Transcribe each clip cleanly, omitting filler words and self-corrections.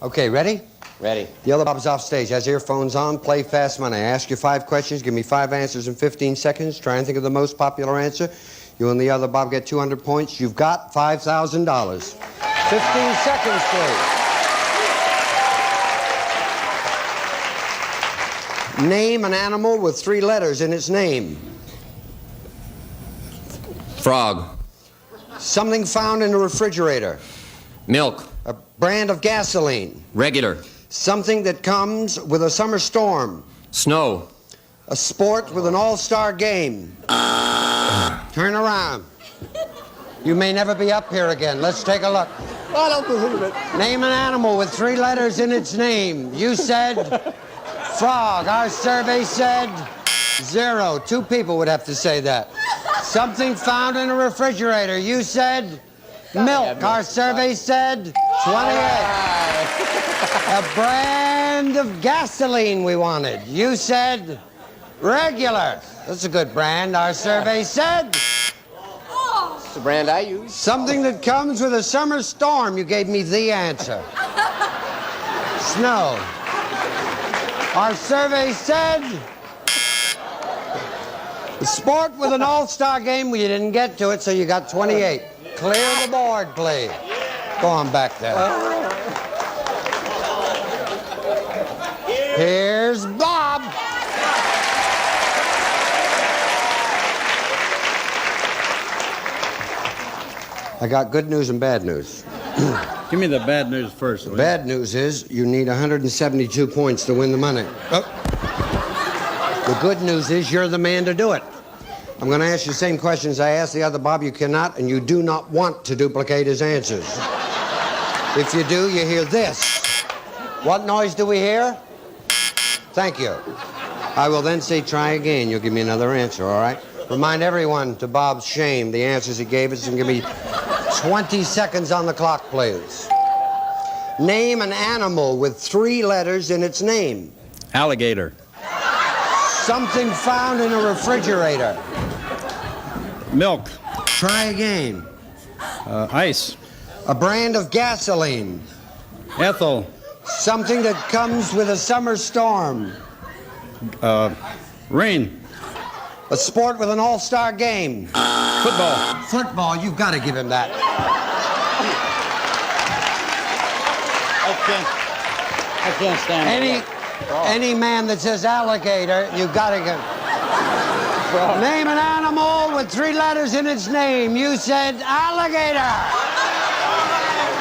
Okay, ready? Ready. The other Bob's off stage. Has earphones on. Play fast money. I ask you 5 questions. Give me 5 answers in 15 seconds. Try and think of the most popular answer. You and the other Bob get 200 points. You've got $5,000. 15 seconds, please. Name an animal with 3 letters in its name. Frog. Something found in a refrigerator. Milk. A brand of gasoline. Regular. Something that comes with a summer storm. Snow. A sport with an all-star game. Turn around. You may never be up here again. Let's take a look. I don't believe it. Name an animal with 3 letters in its name. You said frog. Our survey said 0. 2 people would have to say that. Something found in a refrigerator. You said milk. Our survey said 28. A brand of gasoline we wanted. You said regular. That's a good brand. Our survey said It's the brand I use. something that comes with a summer storm. You gave me the answer. Snow. Our survey said the sport with an all-star game. We didn't get to it, so you got 28. Clear the board, please. Go on back there. Here's Bob. I got good news and bad news. Give me the bad news first. The bad news is you need 172 points to win the money. Oh. The good news is you're the man to do it. I'm going to ask you the same questions I asked the other Bob. You cannot and you do not want to duplicate his answers. If you do, you hear this. What noise do we hear? Thank you. I will then say try again. You'll give me another answer, all right? Remind everyone, to Bob's shame, the answers he gave us, and give me 20 seconds on the clock, please. Name an animal with 3 letters in its name. Alligator. Something found in a refrigerator. Milk. Try again. Ice. A brand of gasoline. Ethel. Something that comes with a summer storm. Rain. A sport with an all-star game. Football. Football, you've got to give him that. I can't stand it. Any man that says alligator, you've got to give. Name an animal with 3 letters in its name. You said alligator.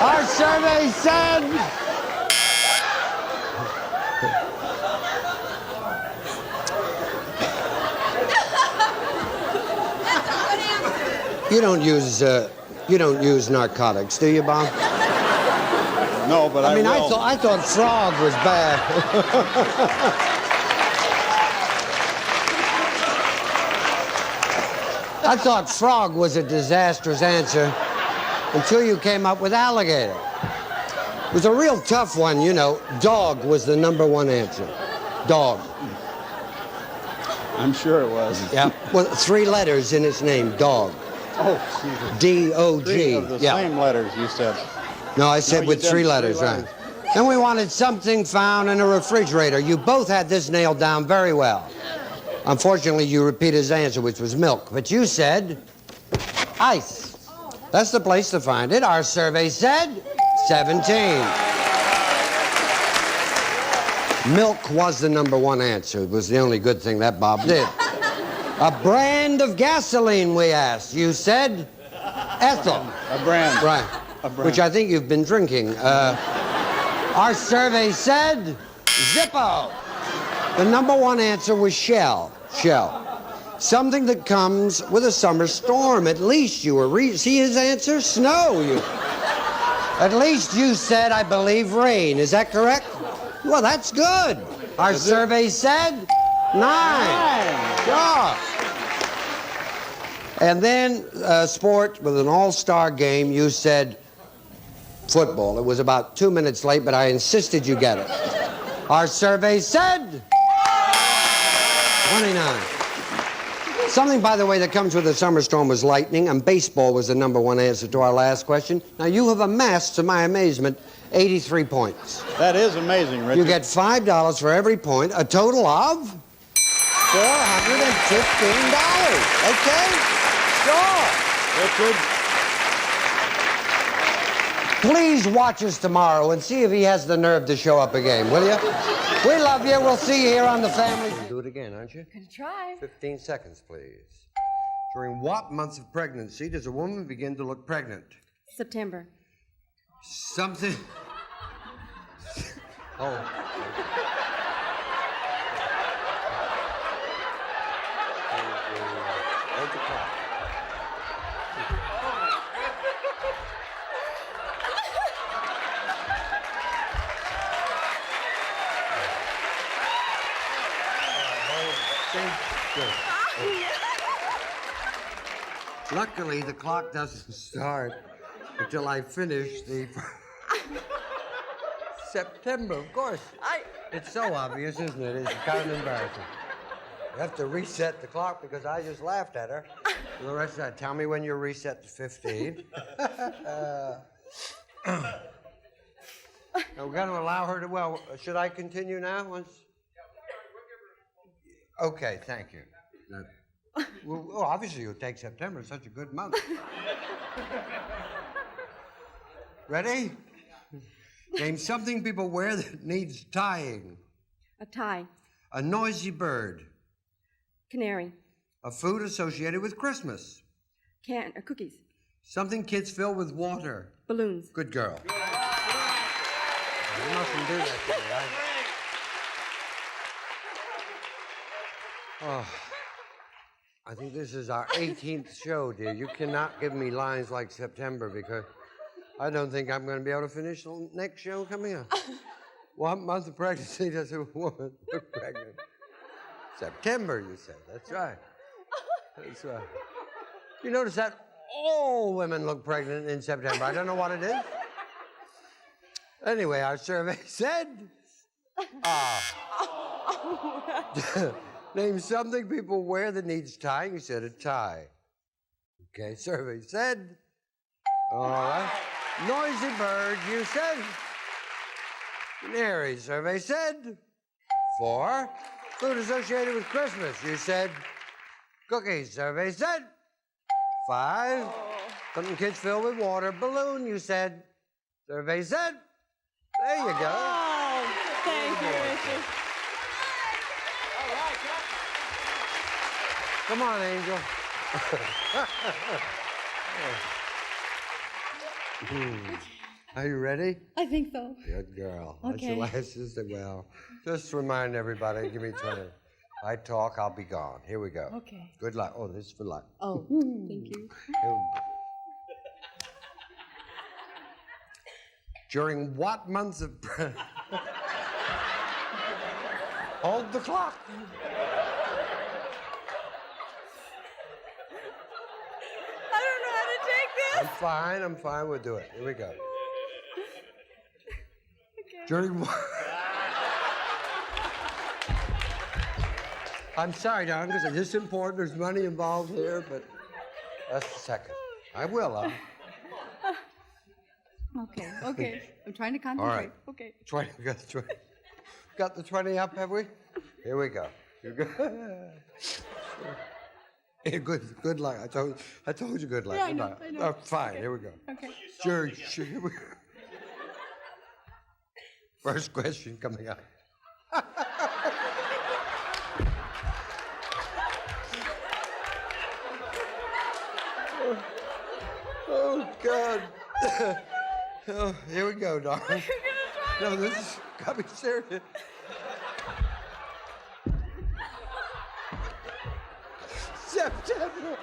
Our survey said you don't use narcotics, do you, Bob? No, but I mean, will. I thought frog was bad. I thought frog was a disastrous answer until you came up with alligator. It was a real tough one, you know. Dog was the #1 answer. Dog. I'm sure it was. Yeah. Well, 3 letters in its name, dog. Oh, Jesus. D-O-G. 3 of the Yeah. same letters you said. No, I said No, with you 3 did letters, 3 right? letters. Then we wanted something found in a refrigerator. You both had this nailed down very well. Unfortunately, you repeated his answer, which was milk. But you said ice. That's the place to find it. Our survey said 17. Milk was the #1 answer. It was the only good thing that Bob did. A brand of gasoline, we asked. You said Ethel. A brand. Right. A brand. Which I think you've been drinking. Our survey said Zippo. The #1 answer was Shell. Shell. Something that comes with a summer storm. At least you were see his answer? Snow. At least you said, I believe, rain. Is that correct? Well, that's good. Our survey said 9. Gosh. And then sport with an all-star game, you said football. It was about 2 minutes late, but I insisted you get it. Our survey said 29. Something, by the way, that comes with a summer storm was lightning, and baseball was the #1 answer to our last question. Now, you have amassed, to my amazement, 83 points. That is amazing, Richard. You get $5 for every point, a total of $415. Okay? Sure. Richard, Please watch us tomorrow and see if he has the nerve to show up again, will you? We love you. We'll see you here on The Family. Do it again, aren't you? Gonna try. 15 seconds, please. During what months of pregnancy does a woman begin to look pregnant? September. Something. Oh. Hold the clock. Good. Luckily, the clock doesn't start until I finish the September, of course. It's so obvious, isn't it? It's kind of embarrassing. You have to reset the clock because I just laughed at her. For the rest of that, tell me when you're reset to 15. Now, we're going to allow her to, well, should I continue now? Okay, thank you. Well, obviously you'll take September. It's such a good month. Ready? Name something people wear that needs tying. A tie. A noisy bird. Canary. A food associated with Christmas. Cookies. Something kids fill with water. Balloons. Good girl. You mustn't do that to me. I think this is our 18th show, dear. You cannot give me lines like September because I don't think I'm going to be able to finish the next show coming up. What month of pregnancy does a woman look pregnant? September, you said. That's right. That's right. You notice that all women look pregnant in September. I don't know what it is. Anyway, our survey said... Name something people wear that needs tying. You said a tie. Okay, survey said. All right. Noisy bird, you said. Canary, survey said. 4. Food associated with Christmas, you said. Cookies, survey said. 5. Something kids fill with water. Balloon, you said. Survey said. There you go. Oh, thank you, Richard. Come on, Angel. Are you ready? I think so. Good girl. Okay. That's your last sister. Well, just remind everybody, give me 20. If I talk, I'll be gone. Here we go. Okay. Good luck. Oh, this is for luck. Oh, thank you. During what months of... Hold the clock. I'm fine, we'll do it. Here we go. Okay. During what... I'm sorry, Don, because it's just important. There's money involved here, but that's the second. I will, Okay. I'm trying to concentrate. All right. Okay. 20, we got the 20. Got the 20 up, have we? Here we go. Here we go. Hey, good luck. I told you good luck. Yeah, I know. Oh, fine, okay. Here we go. Okay. Sure, here we go. First question coming up. Oh, God. Oh, here we go, darling. No, this is got to be serious. September.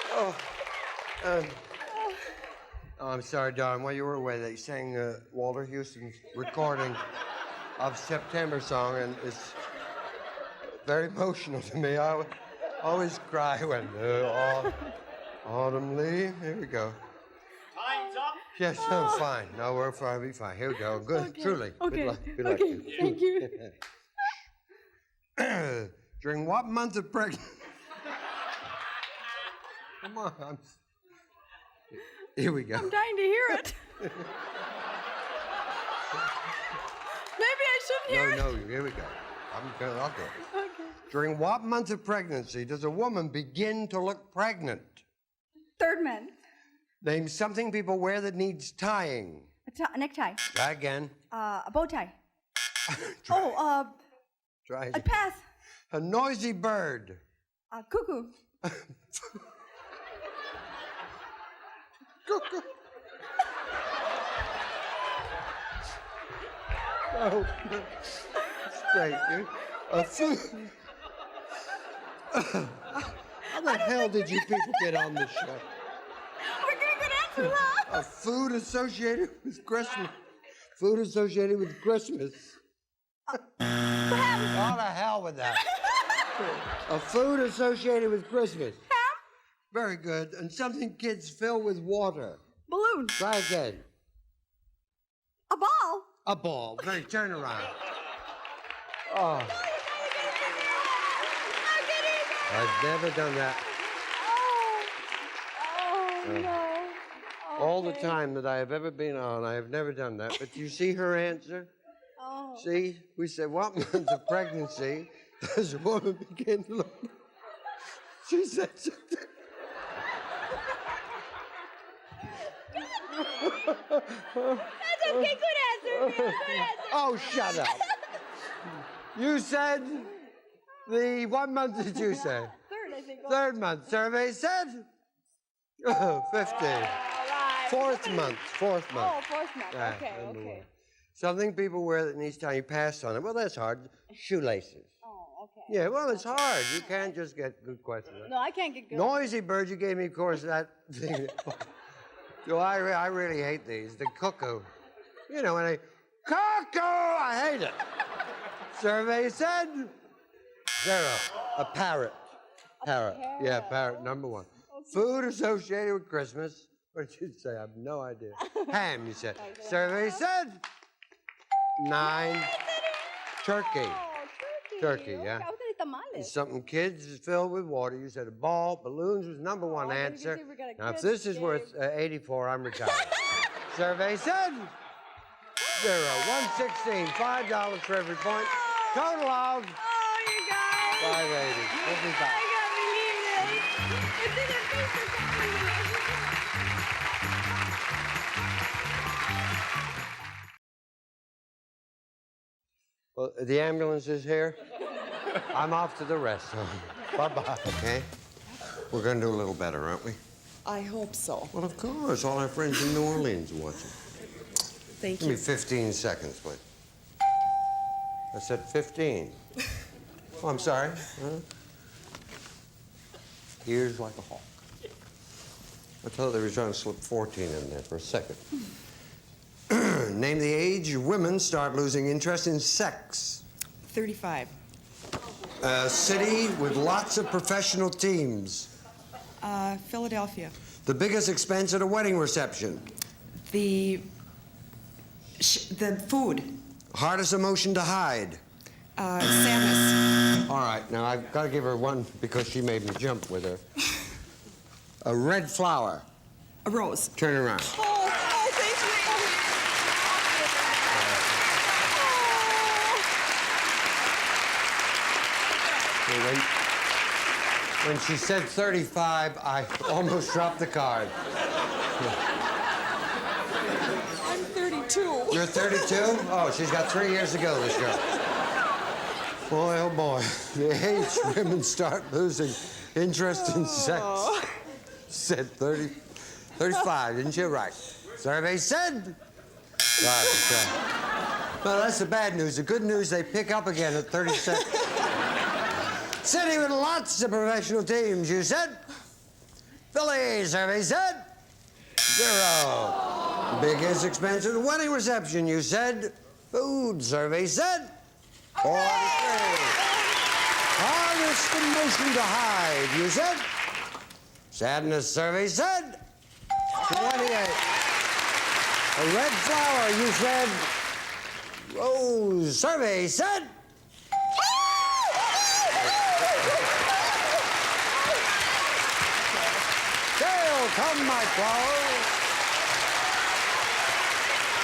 Oh, I'm sorry, Don. While you were away, they sang Walter Houston's recording of September song, and it's very emotional to me. I always cry when autumn leaves. Here we go. Time's up. Yes, I'm fine. No, we're fine. We'll be fine. Here we go. Good. Okay. Truly. Okay. Good luck. Good luck. Okay. Thank you. During what month of pregnancy? Come on. Here we go. I'm dying to hear it. Maybe I shouldn't hear it. No, here we go. I'll go. Okay. During what month of pregnancy does a woman begin to look pregnant? Third month. Name something people wear that needs tying. A necktie. Try again. A bow tie. Try A again. pass. A noisy bird. A cuckoo. Cuckoo. Oh, straight, dude. A food. How the hell did you people get on this show? We're getting good answers, huh? A food associated with Christmas. Food associated with Christmas. Oh, to hell with that. A food associated with Christmas. Ham. Very good. And something kids fill with water. Balloon. Try again. A ball. A ball. Very turn around. Oh. I've never done that. No. All the time that I have ever been on, I have never done that. But you see her answer? Oh. See? We said, what month of pregnancy does a woman begin to look? She said something. That's okay. Good answer. Good answer. Oh, shut up. You said what month did you say? Third, I think. Third month. Survey said 15. All right. Fourth month. Oh, fourth month. Yeah, Okay, number okay. one. Something people wear that needs tying. You passed on it. Well, that's hard. Shoelaces. Oh, okay. Yeah, well, it's hard. You can't just get good questions. No, I can't get good. Noisy bird, you gave me, of course, that thing. So I really hate these. The cuckoo. You know, when they, cuckoo, I hate it. Survey said 0. A parrot. Parrot. Yeah, parrot, number 1. Okay. Food associated with Christmas. What did you say? I have no idea. Ham, you said. Survey said 9. Turkey. Oh, Turkey, okay. yeah. I was gonna tamales. Something kids is filled with water. You said a ball. Balloons was number 1 I thought you answer. said we got a Now, if kids this is game. worth 84, I'm retired. Survey said 0. 116. $5 for every point. Total of Oh, you guys. 580. We'll be back. I can't believe this. It's in your face. I can't believe it. Well, the ambulance is here. I'm off to the rest home. Bye-bye, okay? We're going to do a little better, aren't we? I hope so. Well, of course. All our friends in New Orleans are watching. Thank Give me you. 15 seconds, please. I said 15. Oh, I'm sorry. Ears like a hawk. I thought they were trying to slip 14 in there for a second. Name the age women start losing interest in sex. 35. A city with lots of professional teams. Philadelphia. The biggest expense at a wedding reception. The food. Hardest emotion to hide. Sadness. All right, now I've got to give her one because she made me jump with her. A red flower. A rose. Turn around. Oh, thank When she said 35, I almost dropped the card. you. I'm 32. You're 32? Oh, she's got 3 years to go, this girl. Boy, oh boy. The age women start losing interest in sex. Said 35, didn't you? Right. Survey said. Right. Well, that's the bad news. The good news, they pick up again at 36. City with lots of professional teams, you said. Philly, survey said. 0. Biggest expense at the wedding reception, you said. Food, survey said. 43. Hardest emotion to hide, you said. Sadness, survey said. 28. A red flower, you said. Rose, survey said. Come, my flower.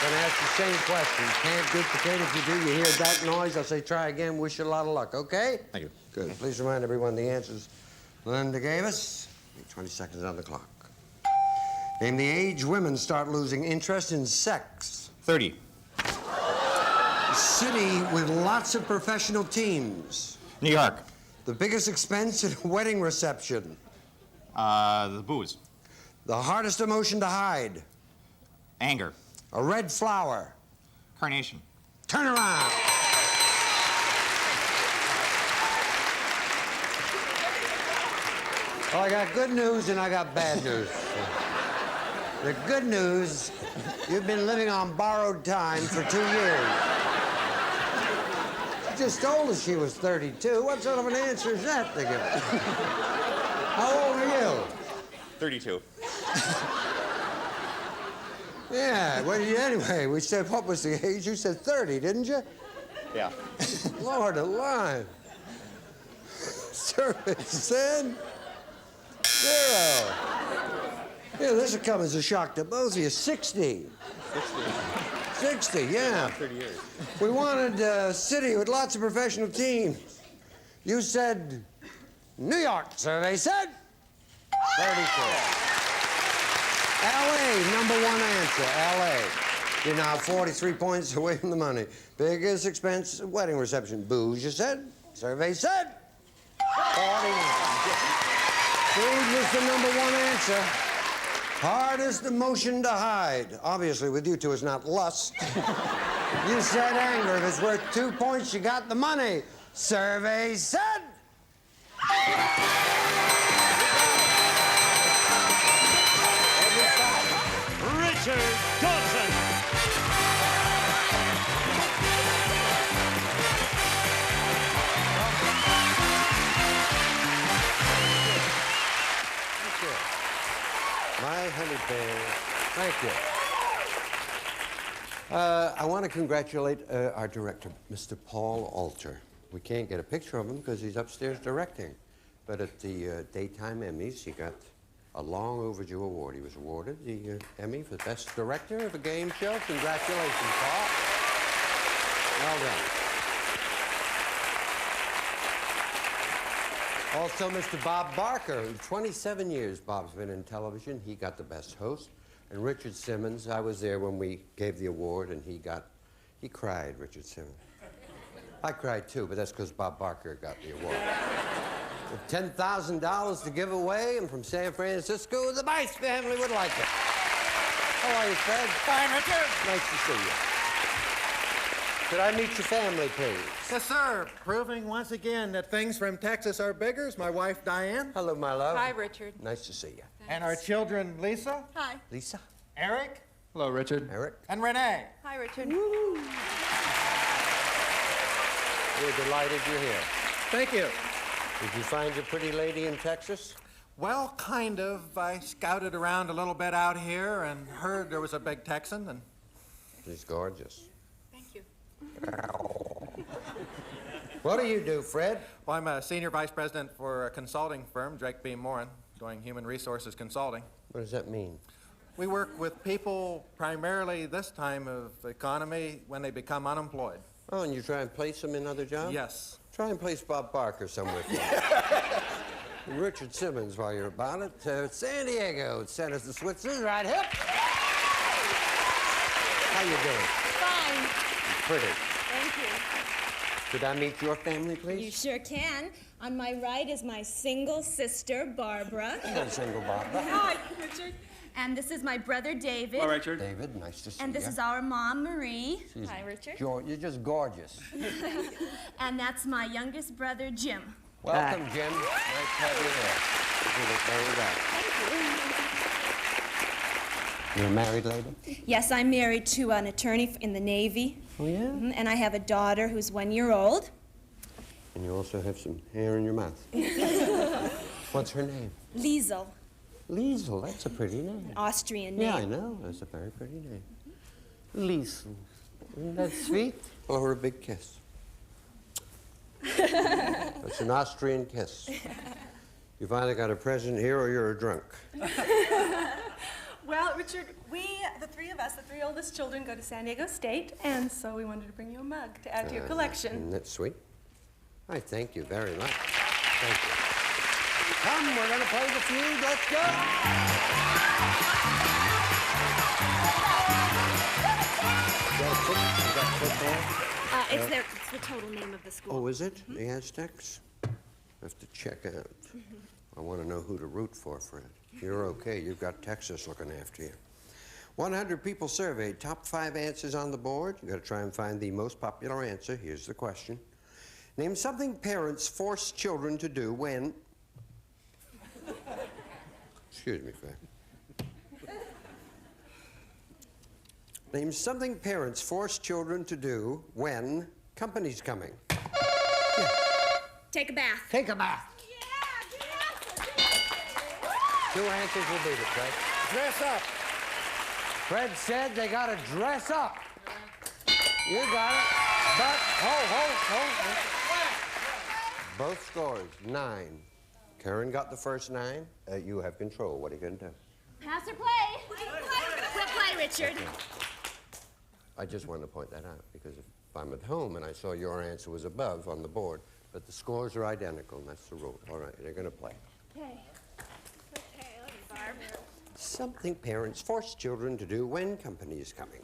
Gonna ask the same question. Can't duplicate. If you do, you hear that noise, I'll say try again. Wish you a lot of luck, okay? Thank you. Good. Please remind everyone the answers Linda gave us. 20 seconds on the clock. Name the age women start losing interest in sex. 30. City with lots of professional teams. New York. The biggest expense in a wedding reception. The booze. The hardest emotion to hide. Anger. A red flower. Carnation. Turn around. Well, I got good news and I got bad news. The good news, you've been living on borrowed time for 2 years. She just told us she was 32. What sort of an answer is that to give? How old are you? 32. Yeah, well, anyway, we said, what was the age? You said 30, didn't you? Yeah. Lord alive. Service said 0. Yeah, this will come as a shock to both of you. 60. 60, yeah. 30 years. We wanted a city with lots of professional teams. You said New York, survey said 32. L.A., number one answer, L.A. You're now 43 points away from the money. Biggest expense, wedding reception. Booze, you said? Survey said 41. Food was the number one answer. Hardest emotion to hide. Obviously, with you two, it's not lust. You said anger. If it's worth 2 points, you got the money. Survey said... Richard Dawson. My honey bear. Thank you. I want to congratulate our director, Mr. Paul Alter. We can't get a picture of him because he's upstairs directing. But at the Daytime Emmys, he got a long overdue award. He was awarded the Emmy for Best Director of a Game Show. Congratulations, Paul. Well done. Also, Mr. Bob Barker. 27 years Bob's been in television. He got the Best Host. And Richard Simmons, I was there when we gave the award, and he cried, Richard Simmons. I cried too, but that's because Bob Barker got the award. With $10,000 to give away, and from San Francisco, the Bice family would like it. How are you, Fred? Fine, Richard. Nice to see you. Could I meet your family, please? Yes, sir. Proving once again that things from Texas are bigger is my wife, Diane. Hello, my love. Hi, Richard. Nice to see you. And our children, Lisa, Hi. Lisa? Eric, Hello, Richard. Eric? and Renee. Hi, Richard. We're delighted you're here. Thank you. Did you find your pretty lady in Texas? Well, kind of. I scouted around a little bit out here and heard there was a big Texan, and She's gorgeous. Thank you. What do you do, Fred? well, I'm a senior vice president for a consulting firm, Drake B. Morin, doing human resources consulting. What does that mean? We work with people primarily this time of the economy when they become unemployed. Oh, and you try and place them in other jobs? Yes. Try and place Bob Barker somewhere for me. And Richard Simmons, while you're about it. San Diego, sent us to Switzerland. Right hip. How you doing? Fine. Pretty. Thank you. Could I meet your family, please? You sure can. On my right is my single sister, Barbara. I'm single, Barbara. Hi, Richard. And this is my brother, David. Hello, Richard. David, nice to see you. And this is our mom, Marie. She's Hi, Richard. You're just gorgeous. And that's my youngest brother, Jim. Welcome, Jim. Nice to have you here. Thank you. You're a married lady? Yes, I'm married to an attorney in the Navy. Oh, yeah? And I have a daughter who's 1 year old. And you also have some hair in your mouth. What's her name? Liesel, Liesel, that's a pretty name. Austrian name. Yeah, I know. That's a very pretty name. Liesel. Isn't that sweet? Blow her a big kiss. That's an Austrian kiss. You finally got a present here or you're a drunk. Well, Richard, the three of us, the three oldest children, go to San Diego State, and so we wanted to bring you a mug to add to your collection. Isn't that sweet? I thank you very much. Thank you. Come, we're going to play the feud. Let's go. You got football? It's the total name of the school. Oh, is it? The Aztecs? I have to check out. I want to know who to root for, Fred. You're okay. You've got Texas looking after you. 100 people surveyed. Top 5 answers on the board. You've got to try and find the most popular answer. Here's the question. Name something parents force children to do when... Excuse me, Fred. Name something parents force children to do when company's coming. Yeah. Take a bath. Take a bath. Two answers will beat it, Fred. Dress up. Fred said they got to dress up. You got it. But, ho. Both scores, 9. Karen got the first 9. You have control. What are you going to do? Pass or play? We'll play, Richard. Okay. I just wanted to point that out because if I'm at home and I saw your answer was above on the board, but the scores are identical, and that's the rule. All right, they're going to play. Okay, Barb. Something parents force children to do when company is coming.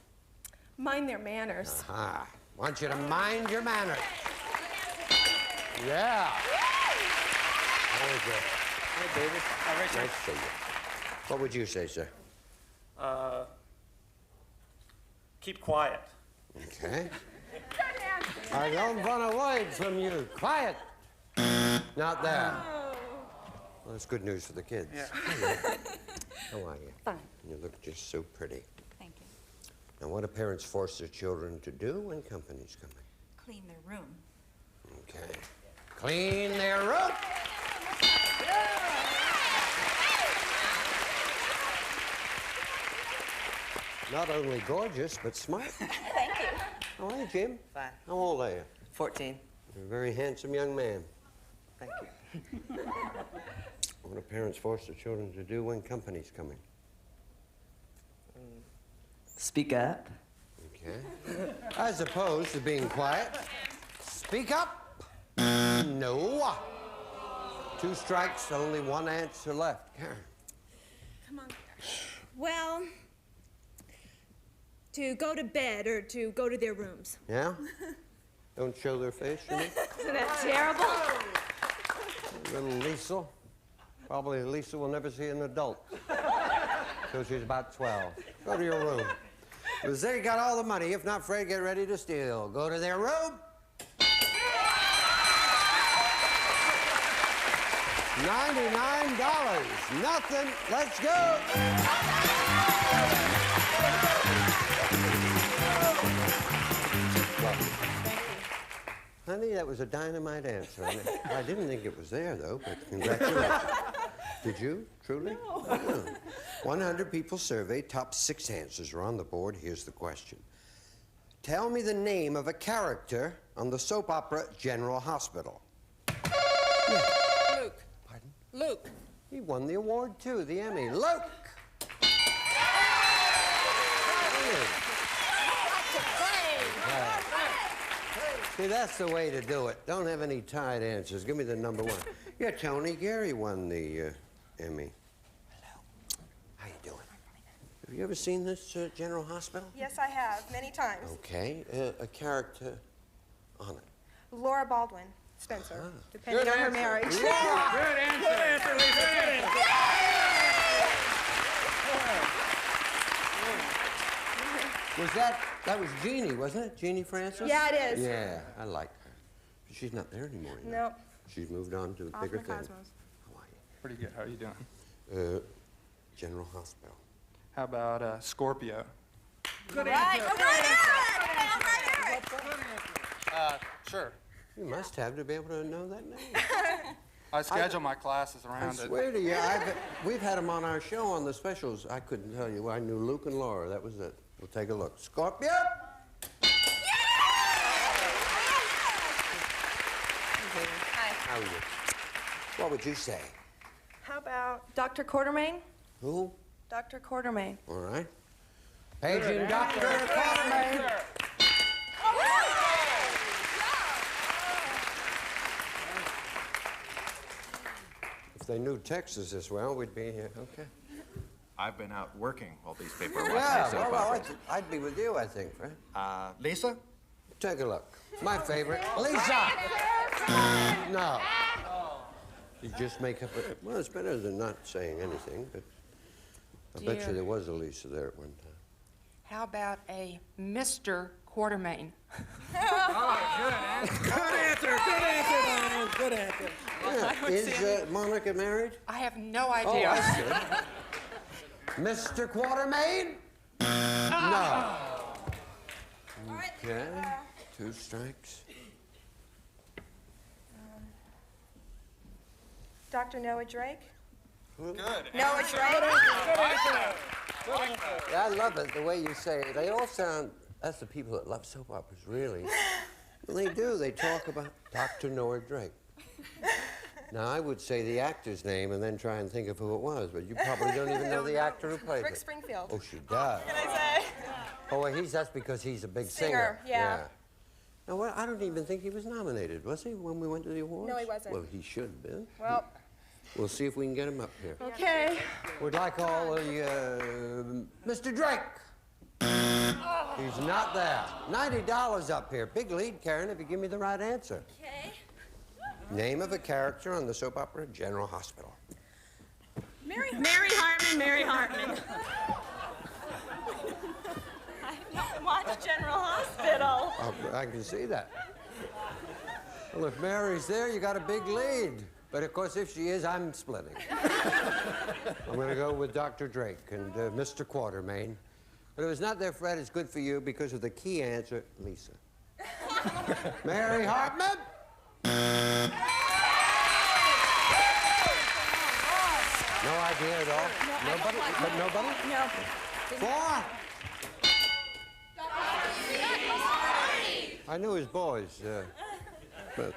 Mind their manners. Aha. Want you to mind your manners. Yeah. Very good. Hey, David. Richard. Nice to see you. What would you say, sir? Keep quiet. Okay. I don't run away from you. Quiet. Not there. Well, that's good news for the kids. Yeah. How are you? Fine. You look just so pretty. Thank you. Now, what do parents force their children to do when company's coming? Clean their room. Okay. Clean their room. Not only gorgeous, but smart. Thank you. How are you, Jim? Fine. How old are you? 14. You're a very handsome young man. Thank you. What do parents force their children to do when company's coming? Speak up. Okay. As opposed to being quiet. Speak up. No. 2 strikes, only 1 answer left. Karen. Come on. Well, to go to bed or to go to their rooms. Yeah? Don't show their face, you mean? Isn't that terrible? Little Lisa. Probably Lisa will never see an adult. So she's about 12. Go to your room. Because they got all the money. If not, Fred, get ready to steal. Go to their room. $99. Nothing. Let's go. Honey, that was a dynamite answer. I didn't think it was there, though, but congratulations. Did you, truly? No. 100 people surveyed. Top 6 answers are on the board. Here's the question. Tell me the name of a character on the soap opera General Hospital. Yeah. Luke. Pardon? Luke. He won the award, too, the Emmy. Luke! See, that's the way to do it. Don't have any tied answers. Give me the number 1. Yeah, Tony Gary won the Emmy. Hello. How you doing? Have you ever seen this General Hospital? Yes, I have, many times. Okay. A character on it. Laura Baldwin Spencer, Ah. depending Good on her answer. marriage. Good answer. Good answer, Lisa. Good answer. That was Jeannie, wasn't it? Jeannie Francis? Yeah, it is. Yeah, I like her. She's not there anymore. You know. No. She's moved on to Off bigger in the things. cosmos. How are Pretty good. How are you doing? you? General Hospital. How about Scorpio? Sure. You must have to be able to know that name. I schedule my classes I around it. swear to you, we've had them on our show on the specials. I couldn't tell you. I knew Luke and Laura. That was it. We'll take a look. Scorpio! Hi. How are you? What would you say? How about Dr. Quartermain? Who? Dr. Quartermain. All right. Paging Dr. Quartermain. If they knew Texas as well, we'd be here. Okay. I've been out working while these people are watching Yeah, these soap well, operas. I'd be with you, I think, right? Lisa? Take a look. My favorite, Lisa. No. You just make up a... Well, it's better than not saying anything, but I bet you there was a Lisa there at one time. How about a Mr. Quartermain? Yeah. Is Monica married? I have no Oh, idea. I see. Mr. Quartermain? No. Okay, 2 strikes. Dr. Noah Drake. Good. Noah Drake. Yeah, I love it, the way you say it. They all sound, that's the people that love soap operas, really. Well, they do. They talk about Dr. Noah Drake. Now, I would say the actor's name and then try and think of who it was, but you probably don't even know the actor who played Rick it. Springfield. Oh, she does. What can I say? Oh, well, that's because he's a big Singer, yeah. No, well, I don't even think he was nominated, was he, when we went to the awards? No, he wasn't. Well, he should have been. Well, We'll see if we can get him up here. okay. We'd like all the, Mr. Drake. He's not there. $90 up here. Big lead, Karen, if you give me the right answer. Okay. Name of a character on the soap opera General Hospital. Mary Hartman, Mary Hartman. I don't watch General Hospital. Oh, I can see that. Well, if Mary's there, you got a big lead. But of course, if she is, I'm splitting. I'm going to go with Dr. Drake and Mr. Quartermain. But if it's not there, Fred, it's good for you because of the key answer, Lisa. Mary Hartman? No idea at all? No, Nobody? But nobody? No. 4? I knew his boys. But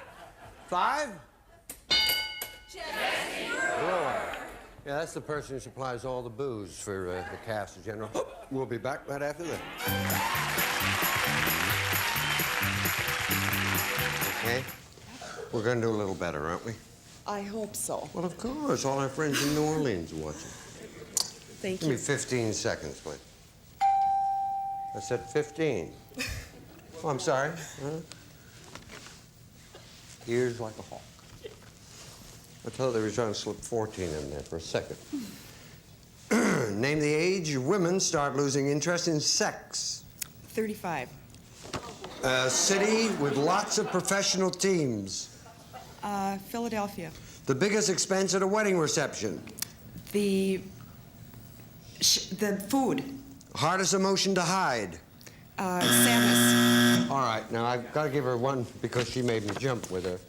5? Brewer. Yeah, that's the person who supplies all the booze for the cast of General. We'll be back right after that. Okay. We're going to do a little better, aren't we? I hope so. Well, of course. All our friends in New Orleans are watching. Thank Give me you. 15 seconds, please. I said 15. Oh, I'm sorry. Ears like a hawk. I thought they were trying to slip 14 in there for a second. Name the age women start losing interest in sex. 35. A city with lots of professional teams. Philadelphia. The biggest expense at a wedding reception. The food. Hardest emotion to hide. Sadness. All right, now I've got to give her one because she made me jump with her.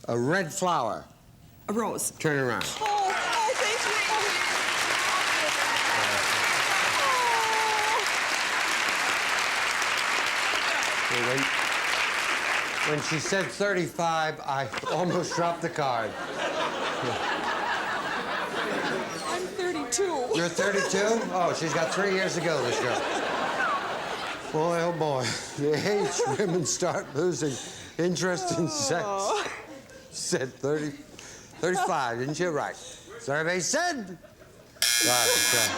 A red flower. A rose. Turn around. Oh, thank When she said 35, I almost dropped the card. I'm 32. You're 32? Oh, she's got 3 years to go, this girl. Boy, oh boy. The age women start losing interest in sex. Said 35, didn't you? Right. Survey said. Right.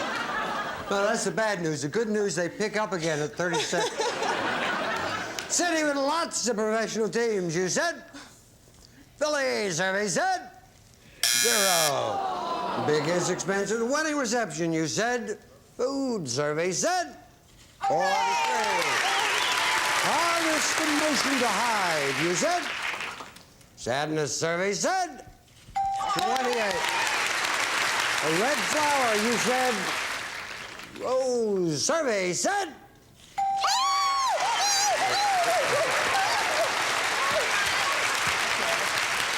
Well, that's the bad news. The good news, they pick up again at 36. City with lots of professional teams, you said. Philly, survey said. 0. Biggest expense at the wedding reception, you said. Food, survey said. 43. Hardest emotion to hide, you said. Sadness, survey said. 28. A red flower, you said. Rose, survey said.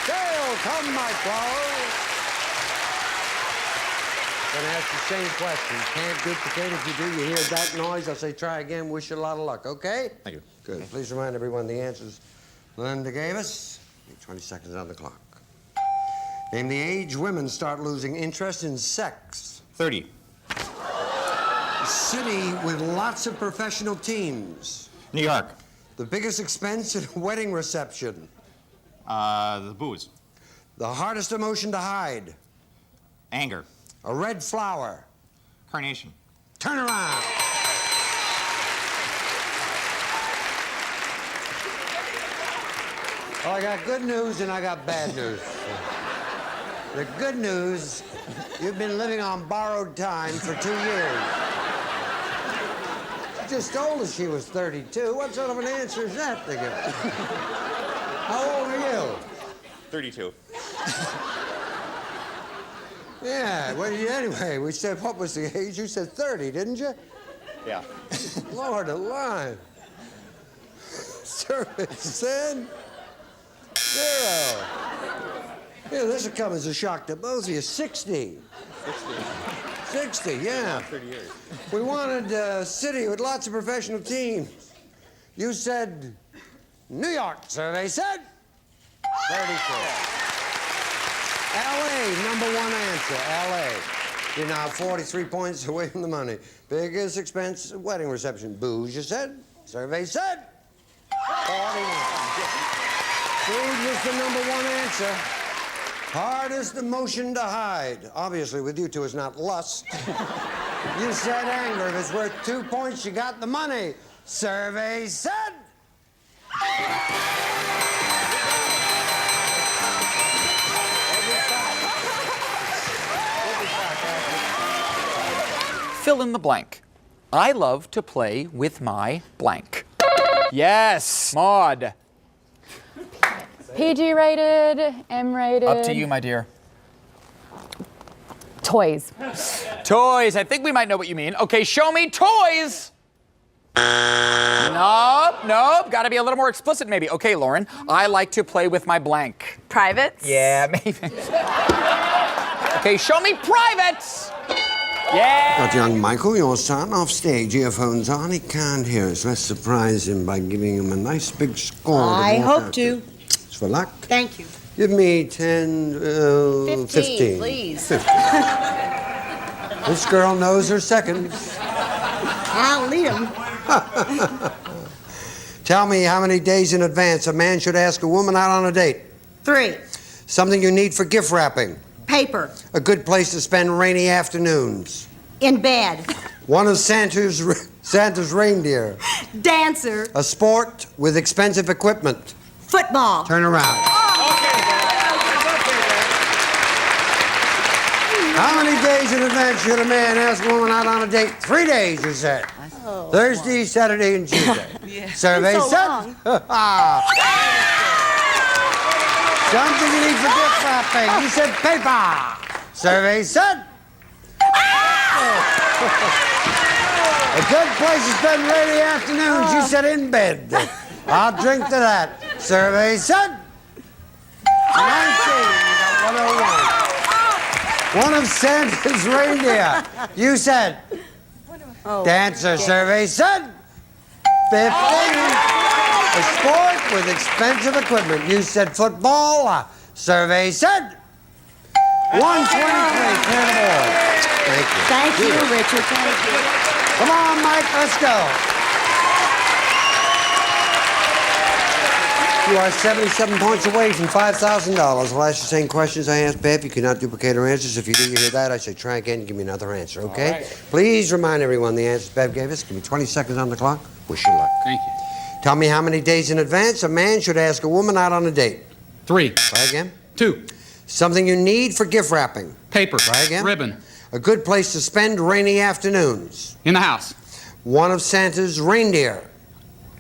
Dale, come, my flowers. Gonna ask the same question. Can't duplicate. If you do, you hear that noise, I'll say try again. Wish you a lot of luck, okay? Thank you. Good. Please remind everyone the answers Linda gave us. 20 seconds on the clock. Name the age women start losing interest in sex. 30. City with lots of professional teams. New York. The biggest expense at a wedding reception. The booze. The hardest emotion to hide. Anger. A red flower. Carnation. Turn around. Oh, I got good news and I got bad news. The good news, you've been living on borrowed time for 2 years. She just told us she was 32. What sort of an answer is that to give? How old are you? 32. Yeah, well, anyway, we said, what was the age? You said 30, didn't you? Yeah. Lord alive. Service said 0. Yeah, this will come as a shock to both of you. 60. 60, yeah. 30 years. We wanted a city with lots of professional teams. You said New York. Survey said 34. L.A., number one answer, L.A. You're now 43 points away from the money. Biggest expense, wedding reception. Booze, you said. Survey said 41. Food was the number one answer. Hardest emotion to hide. Obviously, with you two, it's not lust. You said anger. If it's worth 2 points, you got the money. Survey said. Fill in the blank. I love to play with my blank. Yes, Maud. PG rated, M rated. Up to you, my dear. Toys. Toys. I think we might know what you mean. Okay, show me toys. Nope, nope. Got to be a little more explicit, maybe. Okay, Lauren. I like to play with my blank. Privates? Yeah, maybe. Okay, show me privates. Yeah. Got young Michael, you're starting off stage. Earphones on. He can't hear us. Let's surprise him by giving him a nice big score. I hope to. It's for luck. Thank you. Give me 10, 15. Please. 15. This girl knows her seconds. I'll lead him. Tell me how many days in advance a man should ask a woman out on a date. 3. Something you need for gift wrapping. Paper. A good place to spend rainy afternoons. In bed. One of Santa's reindeer. Dancer. A sport with expensive equipment. Football. Turn around. How many days in advance should a man ask a woman out on a date? 3 days, you said. Thursday, Saturday, and Tuesday. Survey It's so said. long. Something you need for gift wrapping. You said paper. Survey said. A good place to spend rainy afternoons. You said in bed. I'll drink to that. Survey said. 19. You got 101. One of Santa's reindeer. You said. Dancer. Survey said. 15. A sport with expensive equipment. You said football. Survey said 123. Clear the board. Thank you. Thank you, Richard. Thank you. Come on, Mike. Let's go. You are 77 points away from $5,000. I'll ask you the same questions I asked Bev. You cannot duplicate her answers. If you do, you hear that. I say try again. Give me another answer, okay? Right. Please remind everyone the answers Bev gave us. Give me 20 seconds on the clock. Wish you luck. Thank you. Tell me how many days in advance a man should ask a woman out on a date. 3. Try again. 2. Something you need for gift wrapping. Paper. Try again. Ribbon. A good place to spend rainy afternoons. In the house. One of Santa's reindeer.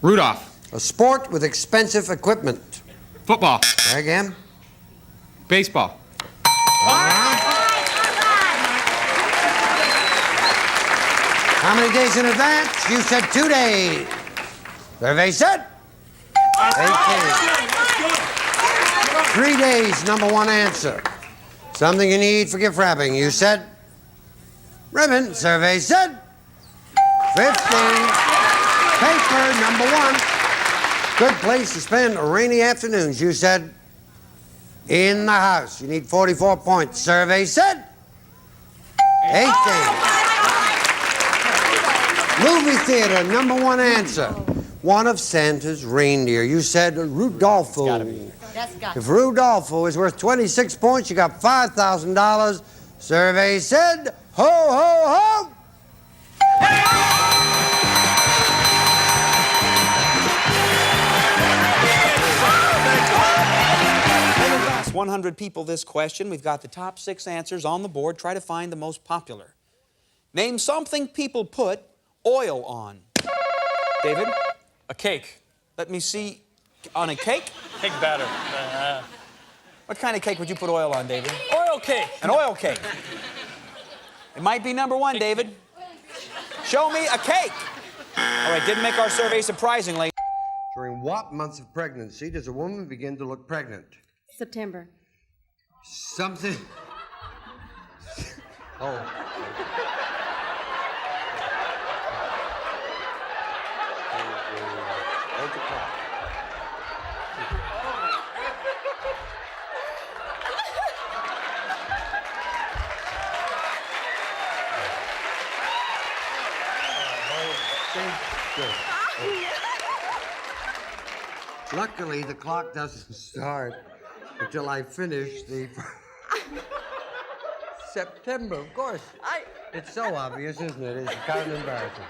Rudolph. A sport with expensive equipment. Football. Try again. Baseball. How many days in advance? You said 2 days. Survey said 18. 3 days, number one answer. Something you need for gift wrapping. You said ribbon. Survey said 15. Paper, number one. Good place to spend rainy afternoons. You said in the house. You need 44 points. Survey said Movie theater, number one answer. One of Santa's reindeer. You said Rudolfo. That's got If Rudolfo is worth 26 points, you got $5,000. Survey said, ho, ho, ho! 100 people this question. We've got the top 6 answers on the board. Try to find the most popular. Name something people put oil on. David? A cake. Let me see. On a cake? Cake batter. What kind of cake would you put oil on, David? Oil cake. An oil cake. It might be number 1, David. Show me a cake. All right, didn't make our survey surprisingly. During what months of pregnancy does a woman begin to look pregnant? September. Something. Oh. Luckily, the clock doesn't start until I finish the September, of course. It's so obvious, isn't it? It's kind of embarrassing.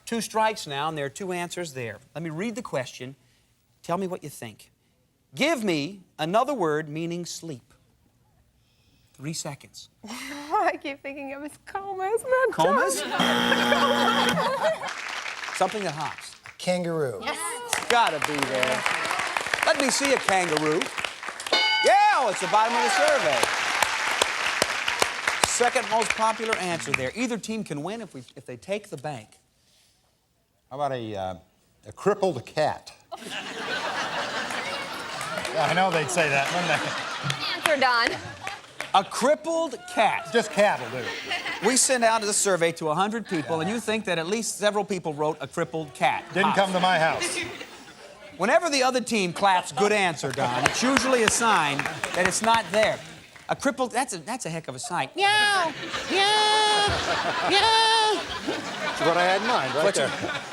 2 strikes now, and there are 2 answers there. Let me read the question. Tell me what you think. Give me another word meaning sleep. 3 seconds. I keep thinking of his comas. Comas? Something that hops. Kangaroo. Yes. Gotta be there. Let me see a kangaroo. Yeah, well, it's the bottom of the survey. Second most popular answer there. Either team can win if they take the bank. How about a crippled cat? Yeah, I know they'd say that, wouldn't they? Answer, Don. A crippled cat. Just cat will do. We sent out a survey to 100 people, and you think that at least several people wrote a crippled cat. Didn't come to my house. Whenever the other team claps good answer, Don, it's usually a sign that it's not there. A crippled, that's a heck of a sight. Meow, meow, meow. That's what I had in mind, right there.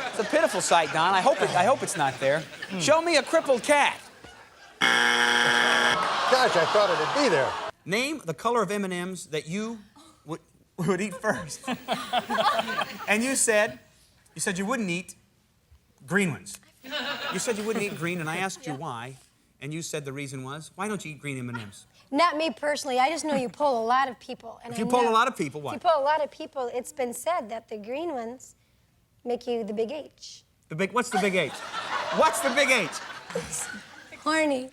It's a pitiful sight, Don. I hope it's not there. Show me a crippled cat. Gosh, I thought it'd be there. Name the color of M&Ms that you would eat first. And you said you wouldn't eat green ones. You said you wouldn't eat green, and I asked you why, and you said the reason was, why don't you eat green M&Ms? Not me personally. I just know you poll a lot of people. And If you poll a lot of people, what? If you poll a lot of people, it's been said that the green ones make you the big H. What's the big H? What's the big H? Horny.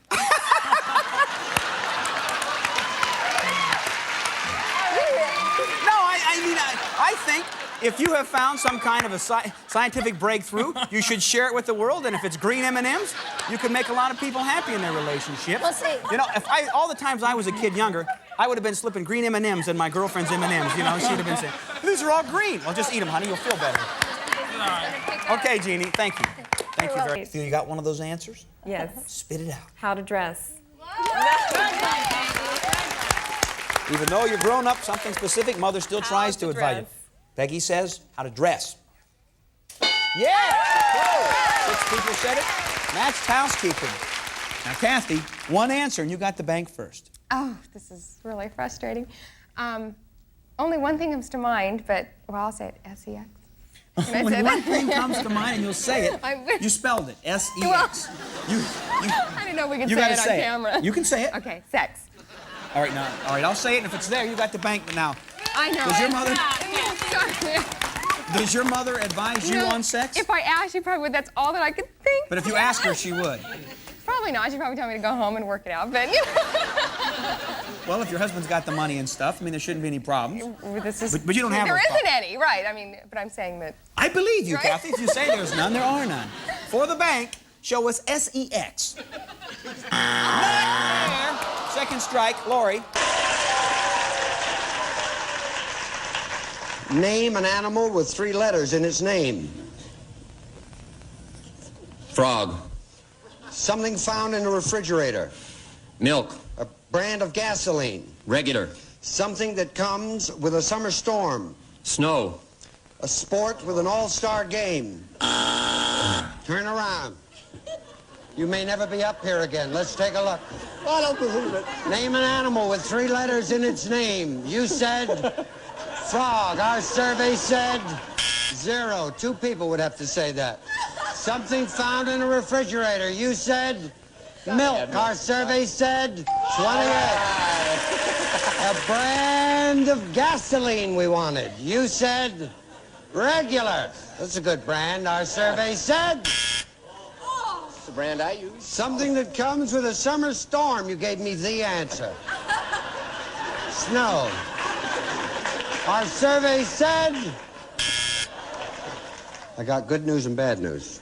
I think if you have found some kind of a scientific breakthrough, you should share it with the world. And if it's green M&Ms, you can make a lot of people happy in their relationship. Well, see. You know, all the times I was a kid younger, I would have been slipping green M&Ms in my girlfriend's M&Ms. You know, she'd have been saying, "These are all green." Well, just eat them, honey. You'll feel better. Okay, Jeannie. Thank you. Thank you very much. You got one of those answers? Yes. Spit it out. How to dress. Even though you're grown up, something specific, Mother still tries to advise you. Peggy says, how to dress. Yeah! Cool. 6 people said it. That's housekeeping. Now, Kathy, one answer, and you got the bank first. Oh, this is really frustrating. Only one thing comes to mind, but, well, I'll say it, S-E-X. When one thing comes to mind and you'll say it, you spelled it, S-E-X. I didn't know we could you say it on say camera. You can say it. Okay, sex. All right, I'll say it, and if it's there, you got the bank now. I know. Does your mother advise you on sex? If I asked, she probably would. That's all that I could think. But if you ask her, she would. Probably not. She'd probably tell me to go home and work it out, but... Well, if your husband's got the money and stuff, I mean, there shouldn't be any problems. But you don't have There those isn't problems. any, right. I mean, but I'm saying that... I believe you, right? Kathy. If you say there's none, there are none. For the bank, show us S-E-X. Not there. Second strike, Lori. Name an animal with 3 letters in its name. Frog. Something found in a refrigerator. Milk. A brand of gasoline. Regular. Something that comes with a summer storm. Snow. A sport with an all-star game. Turn around. You may never be up here again. Let's take a look. I don't believe it. Name an animal with 3 letters in its name. You said frog. Our survey said 0. 2 people would have to say that. Something found in a refrigerator. You said milk. Our survey said 28. A brand of gasoline we wanted. You said regular. That's a good brand. Our survey said... It's the brand I use. Something that comes with a summer storm. You gave me the answer. Snow. Our survey said... I got good news and bad news.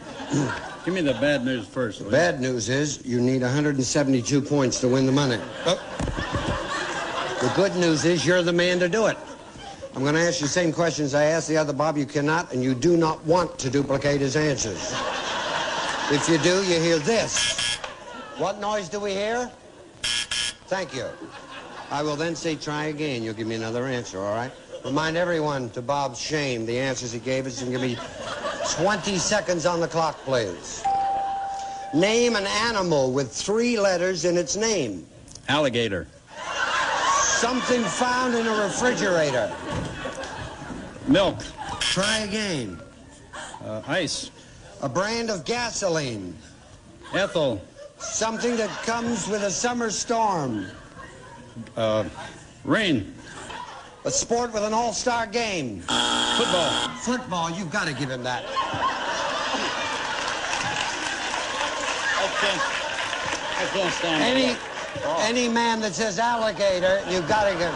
Give me the bad news first. The bad news is you need 172 points to win the money. Oh. The good news is you're the man to do it. I'm going to ask you the same questions I asked the other Bob. You cannot, and you do not want to duplicate his answers. If you do, you hear this. What noise do we hear? Thank you. I will then say try again. You'll give me another answer, all right? Remind everyone, to Bob's shame, the answers he gave us, and give me 20 seconds on the clock, please. Name an animal with 3 letters in its name. Alligator. Something found in a refrigerator. Milk. Try again. Ice. A brand of gasoline. Ethel. Something that comes with a summer storm. Rain. A sport with an all-star game. Football. Football, you've got to give him that. I can't stand it. Any man that says alligator, you've got to give.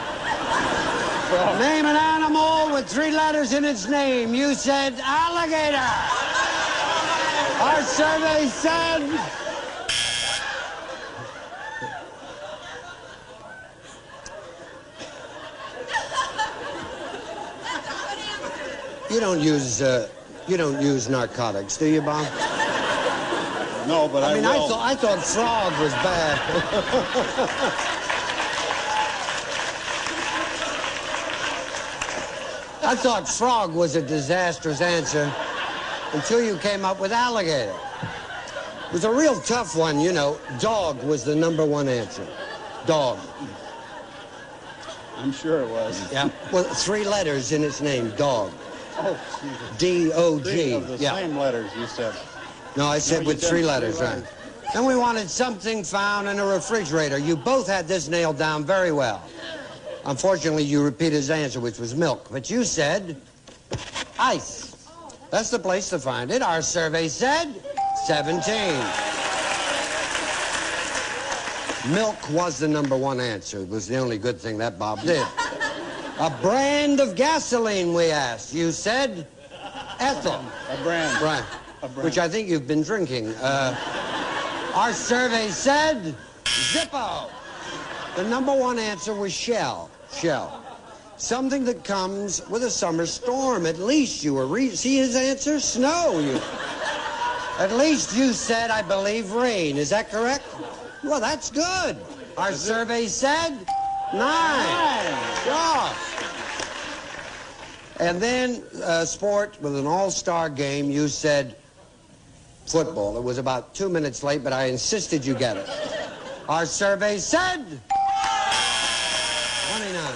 Name an animal with 3 letters in its name. You said alligator. Our survey said... You don't use narcotics, do you, Bob? No, but I mean, will. I thought frog was bad. I thought frog was a disastrous answer until you came up with alligator. It was a real tough one, you know. Dog was the #1 answer. Dog. I'm sure it was. Yeah. Well, 3 letters in its name, dog. Oh, D-O-G. Of the same letters you said. No, I said No, with you said 3 letters, three right? letters. Then we wanted something found in a refrigerator. You both had this nailed down very well. Unfortunately, you repeated his answer, which was milk. But you said ice. That's the place to find it. Our survey said 17. Milk was the #1 answer. It was the only good thing that Bob did. A brand of gasoline, we asked. You said Ethel. A brand. Right. A brand. Which I think you've been drinking. Our survey said Zippo. The #1 answer was Shell. Shell. Something that comes with a summer storm. At least you were see his answer? Snow. At least you said, I believe, rain. Is that correct? Well, that's good. Our survey said 9. Gosh. And then sport with an all-star game, you said football. It was about 2 minutes late, but I insisted you get it. Our survey said 29.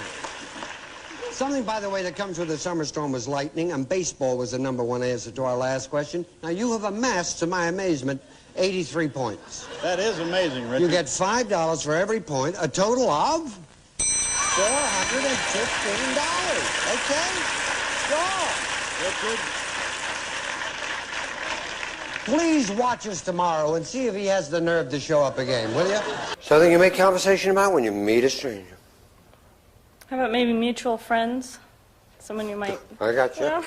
Something, by the way, that comes with a summer storm was lightning, and baseball was the #1 answer to our last question. Now, you have amassed, to my amazement, 83 points. That is amazing, Richard. You get $5 for every point, a total of $415. Okay? Sure. Richard. Please watch us tomorrow and see if he has the nerve to show up again, will you? Something you make conversation about when you meet a stranger. How about maybe mutual friends? Someone you might... I got you. I don't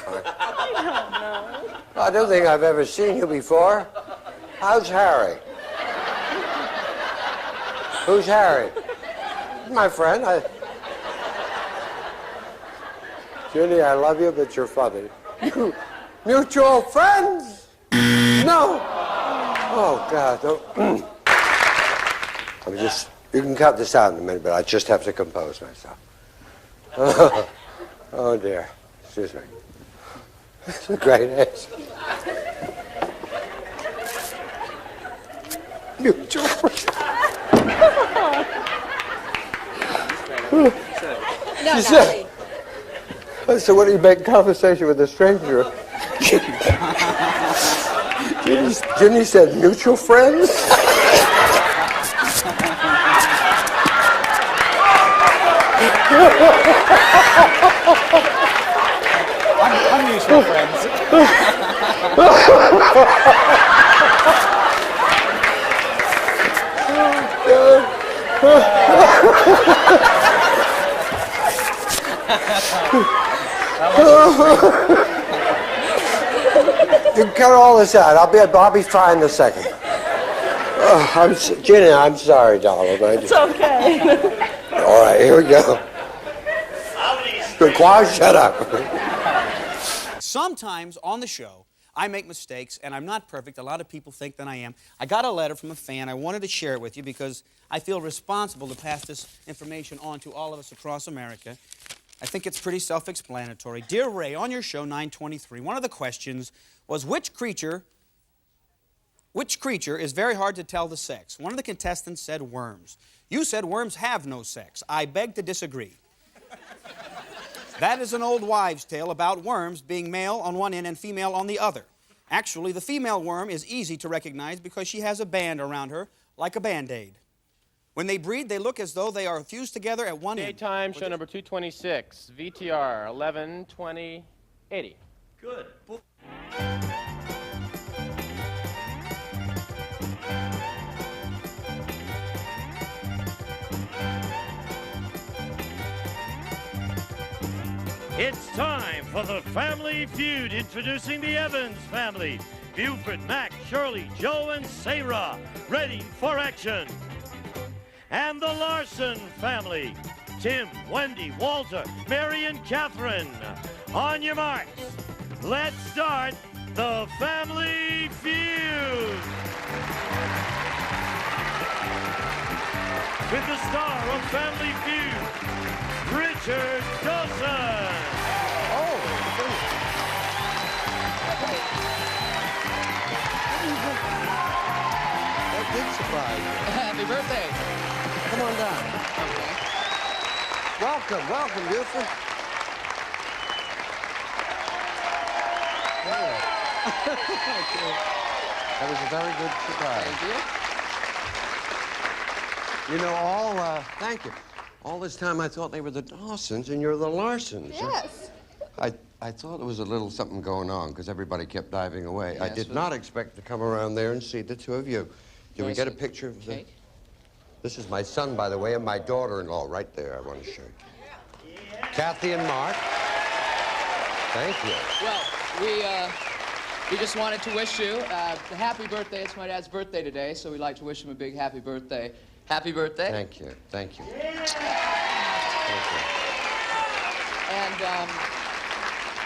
know. I don't think I've ever seen you before. How's Harry? Who's Harry? My friend. Judy, I love you, but you're funny. Mutual friends? No. Oh, God. You can cut this out in a minute, but I just have to compose myself. Oh, dear. Excuse me. It's a great answer. Mutual friends. She said, so what do you make conversation with a stranger? Ginny said, mutual friends? I'm mutual friends. You can cut all this out. I'll be fine in a second. Ginny, I'm sorry, darling. It's okay. All right, here we go. Good, quiet, shut up. Sometimes on the show, I make mistakes, and I'm not perfect. A lot of people think that I am. I got a letter from a fan. I wanted to share it with you because I feel responsible to pass this information on to all of us across America. I think it's pretty self-explanatory. Dear Ray, on your show 923, one of the questions was which creature is very hard to tell the sex? One of the contestants said worms. You said worms have no sex. I beg to disagree. That is an old wives' tale about worms being male on one end and female on the other. Actually, the female worm is easy to recognize because she has a band around her, like a Band-Aid. When they breed, they look as though they are fused together at one end. Daytime show number 226, VTR 11/20/80. Good. It's time for the Family Feud, introducing the Evans family. Buford, Mac, Shirley, Joe, and Sarah, ready for action. And the Larson family, Tim, Wendy, Walter, Mary, and Catherine. On your marks, let's start the Family Feud. With the star of Family Feud, Richard Dawson. That did surprise me. Happy birthday. Come on down. Welcome, Buford. That was a very good surprise. Thank you. You know, thank you. All this time I thought they were the Dawsons and you're the Larsons. Yes. I thought there was a little something going on because everybody kept diving away. Yes, I did not expect to come around there and see the two of you. Can we get a picture of cake? This is my son, by the way, and my daughter-in-law right there. I want to show you. Kathy and Mark. Thank you. Well, we just wanted to wish you a happy birthday. It's my dad's birthday today, so we'd like to wish him a big happy birthday. Happy birthday. Thank you. Thank you. And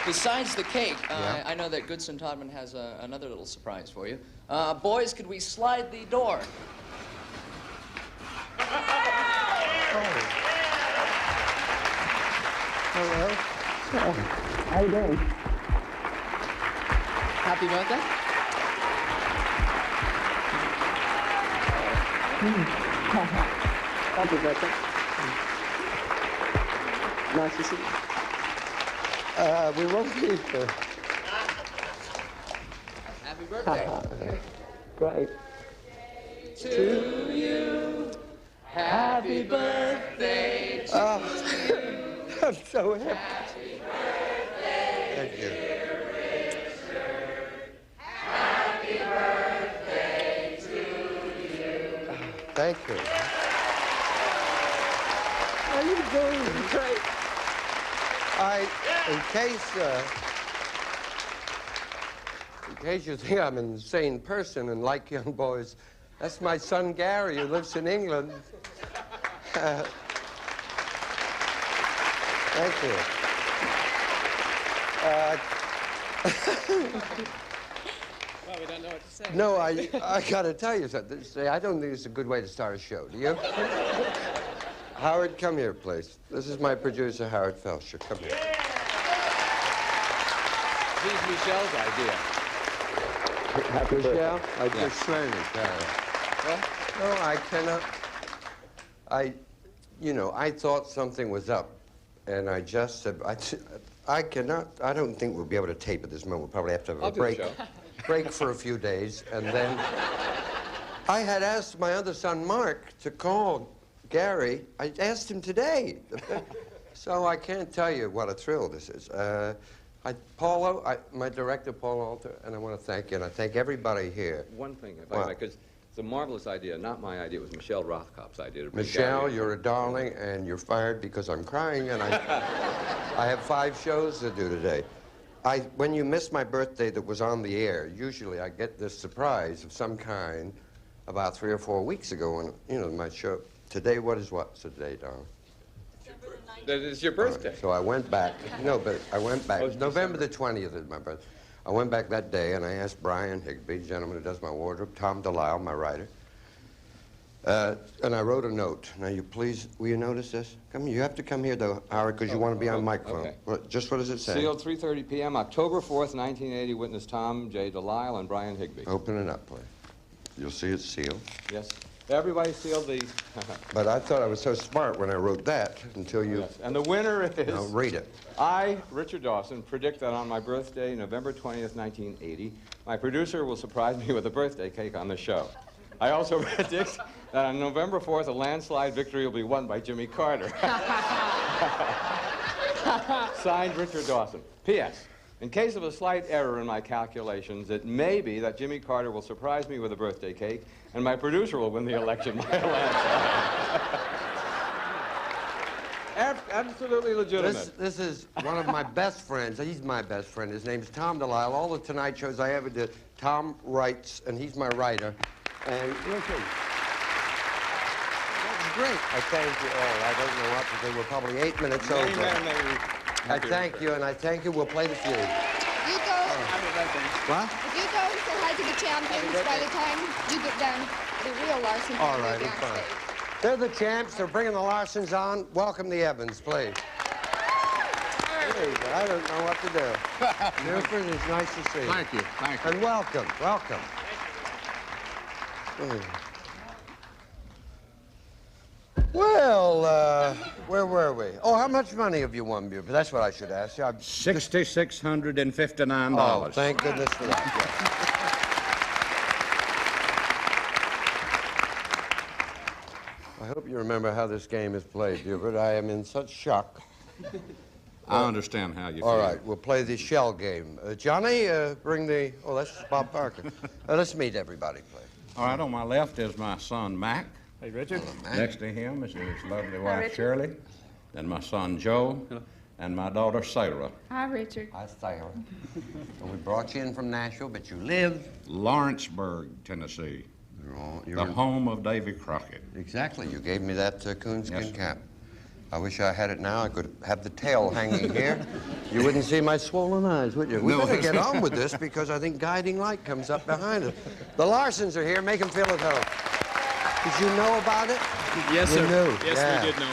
besides the cake, Yeah. I know that Goodson Todman has another little surprise for you. Boys, could we slide the door? Hello. How you doing? Happy birthday. Happy birthday. Nice to see you. We won't keep her. Happy birthday. Great. To you. Happy birthday to you. I'm so happy. Happy birthday, Thank you. dear Richard. Happy birthday to you. Thank you. How are you doing? Great. In case you think I'm an insane person and like young boys, that's my son Gary, who lives in England. Thank you. Well, we don't know what to say. No, I got to tell you something. I don't think it's a good way to start a show, do you? Howard, come here, please. This is my producer, Howard Felsher. Come here. This is Michelle's idea. Michelle, I just learned it. No, I cannot. I thought something was up, and I just said, I cannot. I don't think we'll be able to tape at this moment. We'll probably have to have a break for a few days, and then I had asked my other son, Mark, to call Gary. I asked him today. So I can't tell you what a thrill this is. My director, Paul Alter, and I want to thank you, and I thank everybody here. One thing, if I may, because it's a marvelous idea. Not my idea. It was Michelle Rothkopf's idea. Michelle, you're a darling, and you're fired because I'm crying, and I have 5 shows to do today. When you miss my birthday that was on the air, usually I get this surprise of some kind about 3 or 4 weeks ago on, my show. Today, what's today, darling? It's your birthday. Right, so I went back. No, but I went back. November the 20th is my birthday. I went back that day, and I asked Brian Higbee, the gentleman who does my wardrobe, Tom Delisle, my writer, and I wrote a note. Now, will you notice this? Come here. You have to come here, though, Howard, because you want to be on microphone. Okay. What does it say? Sealed 3:30 p.m., October 4th, 1980. Witness Tom J. Delisle and Brian Higbee. Open it up, please. You'll see it's sealed. Yes. Everybody sealed the... But I thought I was so smart when I wrote that until you... Yes. And the winner is... No, read it. I, Richard Dawson, predict that on my birthday, November 20th, 1980, my producer will surprise me with a birthday cake on the show. I also predict that on November 4th, a landslide victory will be won by Jimmy Carter. Signed, Richard Dawson. P.S. In case of a slight error in my calculations, it may be that Jimmy Carter will surprise me with a birthday cake, and my producer will win the election by a landslide. Absolutely legitimate. This is one of my best friends. He's my best friend. His name's Tom Delisle. All the Tonight shows I ever did, Tom writes, and he's my writer. And listen, that was great. I thank you all. I don't know what to do. We're probably 8 minutes over. I thank you, and I thank you. We'll play the feud. You go. What? If you go and say hi to the champions by the time you get done, the real Larson All will right, be it's on fine. stage. They're the champs. They're bringing the Larsons on. Welcome the Evans, please. Hey, I don't know what to do. Milford, it's nice to see you. Thank you. Thank you. And welcome. Welcome. Well, where were we? Oh, how much money have you won, Buford? That's what I should ask you. $6,659. Oh, thank goodness for that. Yes. I hope you remember how this game is played, Buford. I am in such shock. I understand how you feel. All right, we'll play the shell game. Johnny, bring the... Oh, that's Bob Parker. Let's meet everybody, please. All right, on my left is my son, Mac. Hey, Richard. Next to him is his lovely wife, Shirley. Then my son, Joe. And my daughter, Sarah. Hi, Richard. Hi, Sarah. So we brought you in from Nashville, but you live... Lawrenceburg, Tennessee. You're the home of Davy Crockett. Exactly. You gave me that coonskin cap. I wish I had it now. I could have the tail hanging here. You wouldn't see my swollen eyes, would you? We better get on with this because I think Guiding Light comes up behind us. The Larsons are here. Make them feel at home. Did you know about it? Yes, you sir. Knew. Yes, yeah. we did know.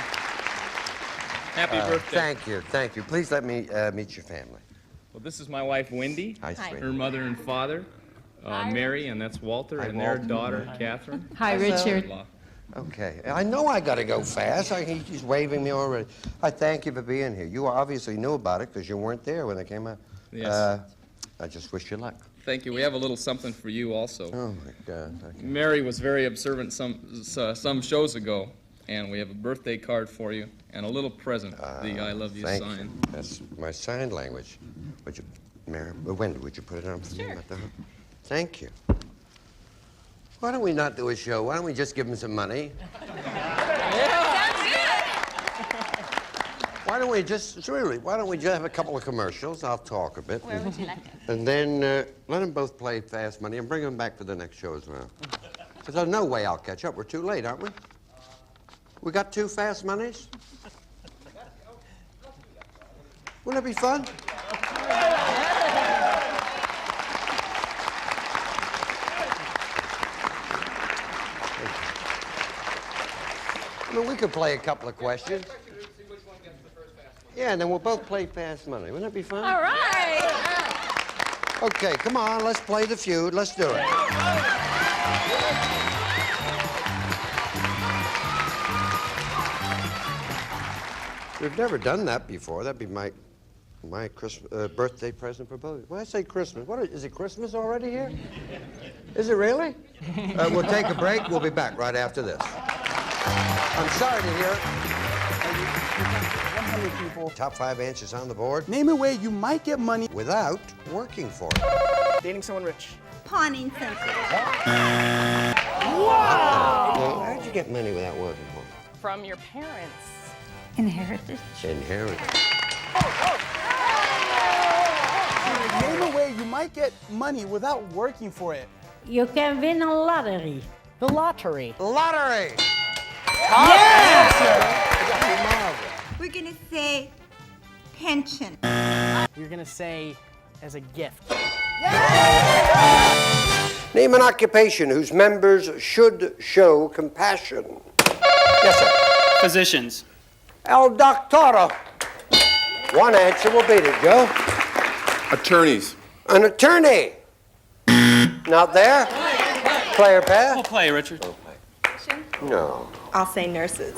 Happy birthday. Thank you. Thank you. Please let me meet your family. Well, this is my wife, Wendy. Hi, sweetie. Her mother and father, Mary, and that's Walter, and their daughter, Catherine. Hi, Richard. Okay. I know I got to go fast. He's waving me already. I thank you for being here. You obviously knew about it because you weren't there when they came out. Yes. I just wish you luck. Thank you. We have a little something for you also. Oh, my God. Okay. Mary was very observant some shows ago, and we have a birthday card for you and a little present, the I Love You thank sign. You. That's my sign language. Would you, Mary, Wendy, would you put it on for me? Thank you. Why don't we not do a show? Why don't we just give them some money? Why don't we just have a couple of commercials? I'll talk a bit. Where would you like it? And then let them both play Fast Money and bring them back for the next show as well. Because there's no way I'll catch up. We're too late, aren't we? We got 2 Fast Monies? Wouldn't it be fun? I mean, we could play a couple of questions. Yeah, and then we'll both play Fast Money. Wouldn't that be fun? All right. Okay, come on, let's play the feud. Let's do it. We've never done that before. That'd be my birthday present for both. When I say Christmas, is it Christmas already here? Is it really? We'll take a break. We'll be back right after this. I'm sorry to hear. 100 people. Top 5 answers on the board. Name a way you might get money without working for it. Dating someone rich. Pawning something. Wow! Well, how'd you get money without working for it? From your parents. Inherited. Inheritance. Name a way you might get money without working for it. You can win a lottery. The lottery. Lottery! We're gonna say pension. You're gonna say as a gift. Name an occupation whose members should show compassion. Yes, sir. Physicians. El Doctoro. One answer will beat it, Joe. Attorneys. An attorney. Not there? Player pass? We'll play, Richard. No. I'll say nurses.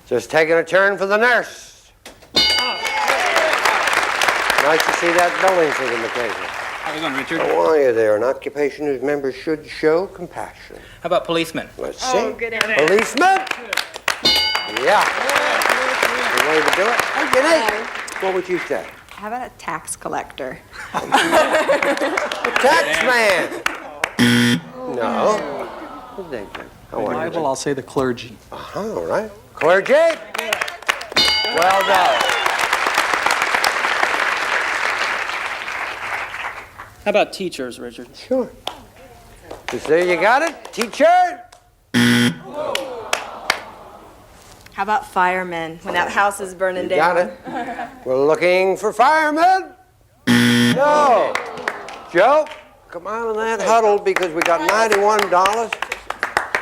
Just taking a turn for the nurse. Nice to see that billing for them occasionally. How you going, Richard? How are you there? An occupation whose members should show compassion. How about policemen? Let's see. Oh, good answer. Policeman? Yeah. The way to do it. Hey, Jenny, what would you say? How about a tax collector? Tax man. No. What did they do? Bible, I'll say the clergy. All right. Clergy? Well done. How about teachers, Richard? Sure. You say you got it? Teacher? How about firemen when that house is burning You down? got it. We're looking for firemen? No. Joe, come on in that huddle because we got $91.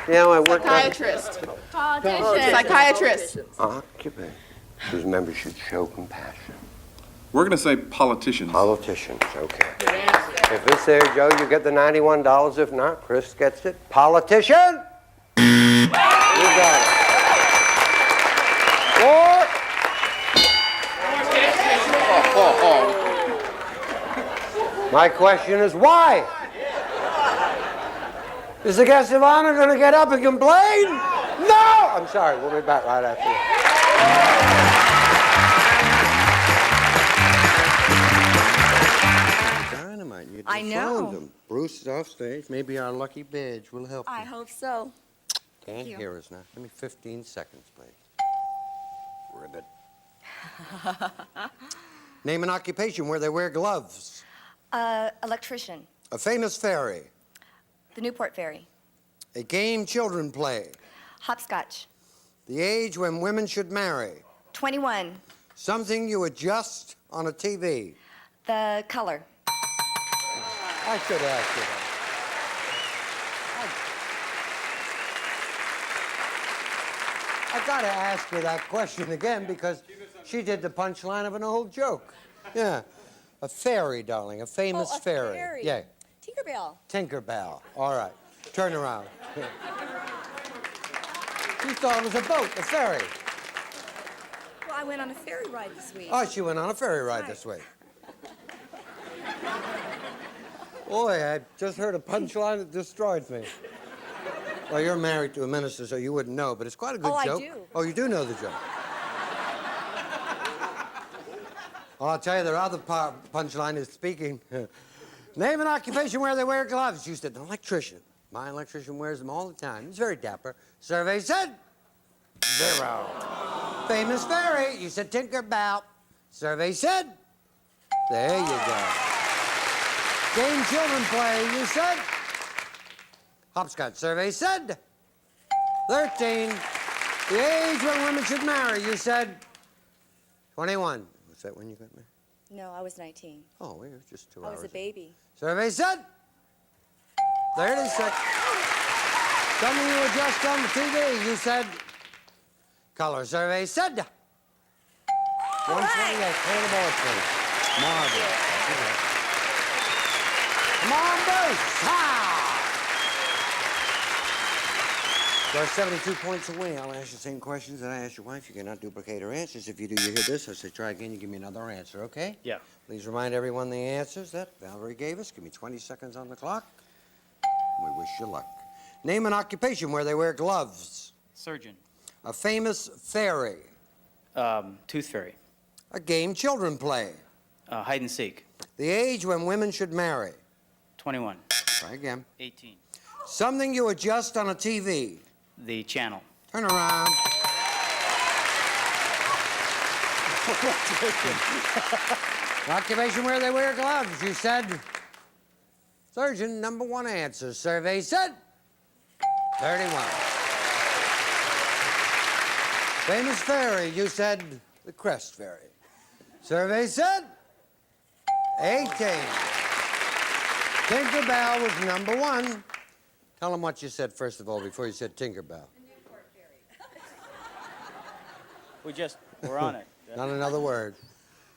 Yeah, I worked Psychiatrist. Politician. Psychiatrist. Occupation whose members should show compassion. We're going to say politicians. Politicians, okay. If it's there, Joe, you get the $91. If not, Chris gets it. Politician? You got it. 4. My question is why? Is the guest of honor going to get up and complain? No! I'm sorry, we'll be back right after this. Dynamite, you I know. found them. Bruce is off stage. Maybe our lucky badge will help I you. hope so. Can't you. hear us now. Give me 15 seconds, please. Ribbit. Name an occupation where they wear gloves. Electrician. A famous ferry. The Newport Ferry. A game children play. Hopscotch. The age when women should marry. 21. Something you adjust on a TV. The color. I should ask you that. I gotta ask her that question again because she did the punchline of an old joke. Yeah. A fairy, darling. A famous Oh, a fairy. fairy. Yeah. Tinkerbell. Tinkerbell. All right. Turn around. You thought it was a boat, a ferry. Well, I went on a ferry ride this week. Oh, she went on a ferry ride this week. Boy, I just heard a punchline that destroyed me. Well, you're married to a minister, so you wouldn't know, but it's quite a good joke. I do. Oh, you do know the joke. Well, I'll tell you, the other punchline is speaking. Name an occupation where they wear gloves. You said an electrician. My electrician wears them all the time. He's very dapper. Survey said 0. Famous fairy. You said Tinkerbell. Survey said. There you go. Game children play. You said. Hopscotch. Survey said 13. The age when women should marry. You said 21. Was that when you got married? No, I was 19. Oh, we were just 2 I hours. was a baby. Survey said 36. Something you adjust on the TV. You said Color survey said 128. Clear the board, please. Marvelous. Come on, Bruce. Ha! There are 72 points away. I'll ask you the same questions that I asked your wife. You cannot duplicate her answers. If you do, you hear this. I say try again, you give me another answer, okay? Yeah. Please remind everyone the answers that Valerie gave us. Give me 20 seconds on the clock. We wish you luck. Name an occupation where they wear gloves. Surgeon. A famous fairy. Tooth fairy. A game children play. Hide and seek. The age when women should marry. 21. Try again. 18. Something you adjust on a TV. The channel. Turn around. Occupation where they wear gloves, you said. Surgeon, number one answer. Survey said 31. Famous fairy, you said the Crest Fairy. Survey said 18. Tinkerbell was number one. Tell them what you said first of all before you said Tinkerbell. We're on it. Not another word.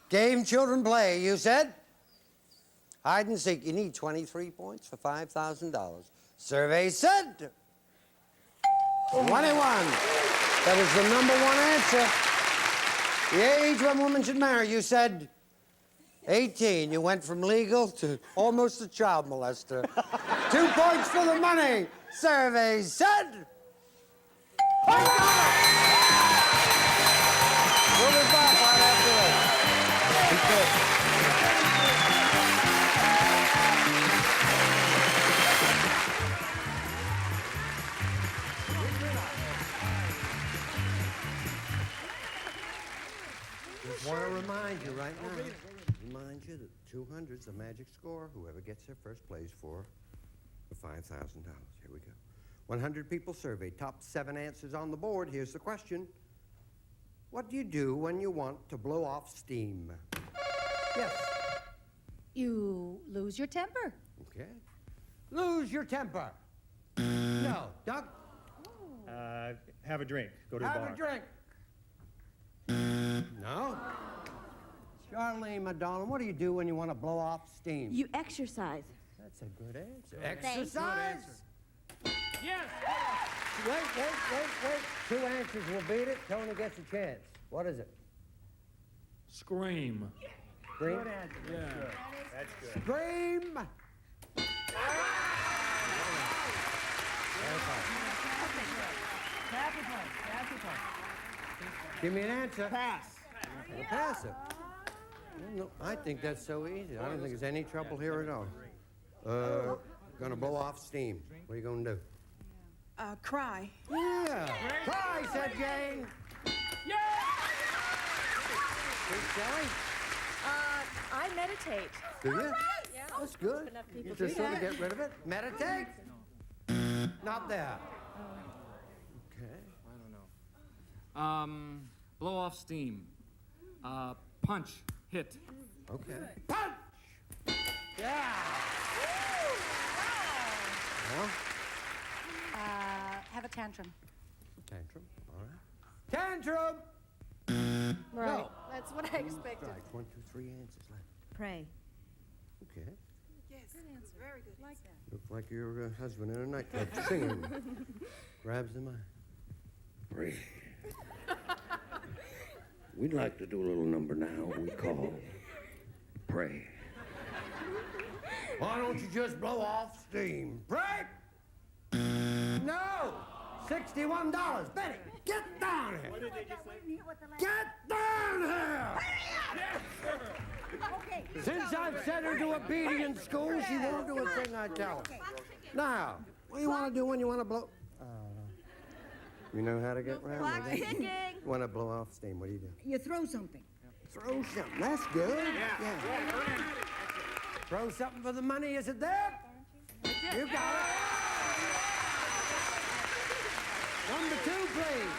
Game children play, you said? Hide and seek. You need 23 points for $5,000. Survey said 21. That is the number one answer. The age when women should marry, you said 18. You went from legal to almost a child molester. 2 points for the money. Survey said. We'll be back right after this. Just want to remind you right now, remind you that 200's the magic score. Whoever gets there first plays for the $5,000. Here we go. 100 people surveyed. Top 7 answers on the board. Here's the question. What do you do when you want to blow off steam? Yes. You lose your temper. Okay. Lose your temper. No. Doug? Have a drink. Go to the bar. Have a drink. No. Charlene, my darling, what do you do when you want to blow off steam? You exercise. That's a good answer. Thanks. Exercise? Yes! Wait. 2 answers will beat it. Tony gets a chance. What is it? Scream. Scream? Good answer. Yeah. That's good. Scream! Give me an answer. Pass. I'll pass it. No, I think that's so easy. I don't think there's any trouble here at all. Gonna blow off steam. What are you gonna do? Cry. Yeah. Cry, said Jane. Sally? I meditate. Do you? Yeah. That's good. Enough people You do just sort of that. get rid of it. Meditate. Not there. Okay. I don't know. Blow off steam. Punch. Hit. Okay. Punch! Yeah. Well, Have a tantrum. tantrum. All right. Tantrum! Right. No. That's what I expected. Strike. 1, 2, 3 answers left. Pray. Okay. Yes. Good answer. Very good. Like that. Looks like your husband in a nightclub singing. Grabs the mic. Pray. We'd like to do a little number now we call Pray. Why don't you just blow off steam? Pray! No! $61. Betty, get down here! What did they just say? Get down here! Okay. Since I've sent her to obedience school, she won't do a thing I tell her. Now, what do you want to do when you want to blow? You know how to get around Clock's with that? ticking. You want to blow off steam, what do you do? You throw something. Throw something. That's good. Yeah. Throw something for the money. Is it there? You got it. Number 2, please.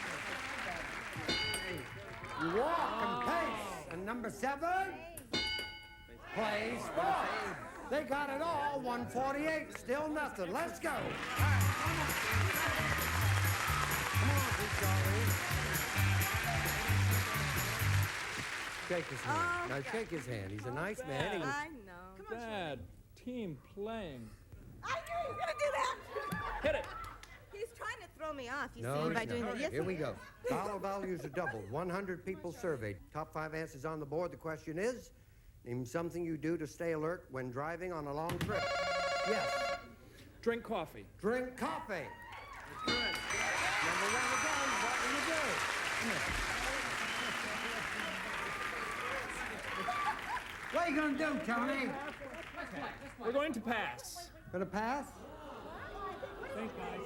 You walk and pace. And number 7, play sport. They got it all. 148. Still nothing. Let's go. Come on, please, Charlie. Shake his hand. Now shake his hand. He's a nice man. I know. Dad, team playing. I knew he was gonna do that. Hit it. He's trying to throw me off, you No, see, by he's doing not. that. Yes, Here he we is. go. Dollar values are doubled. 100 people surveyed. Top 5 answers on the board. The question is, name something you do to stay alert when driving on a long trip. Yes. Drink coffee. Drink coffee. That's good. Number 1 again. What will you do? What are you going to do, Tony? We're going to pass. Going to pass?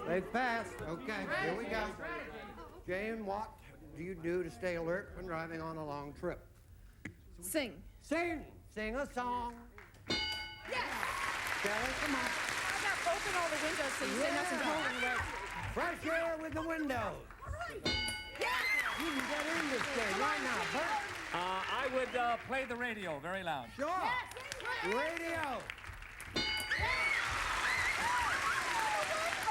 They've passed. Okay, here we go. Jane, what do you do to stay alert when driving on a long trip? Sing. Sing. Sing a song. Yes. Kelly, come on. How about open all the windows so you stay nice and cold in the road? Fresh air with the windows. You can get in this game right now, Bert. I would play the radio very loud. Sure. Radio.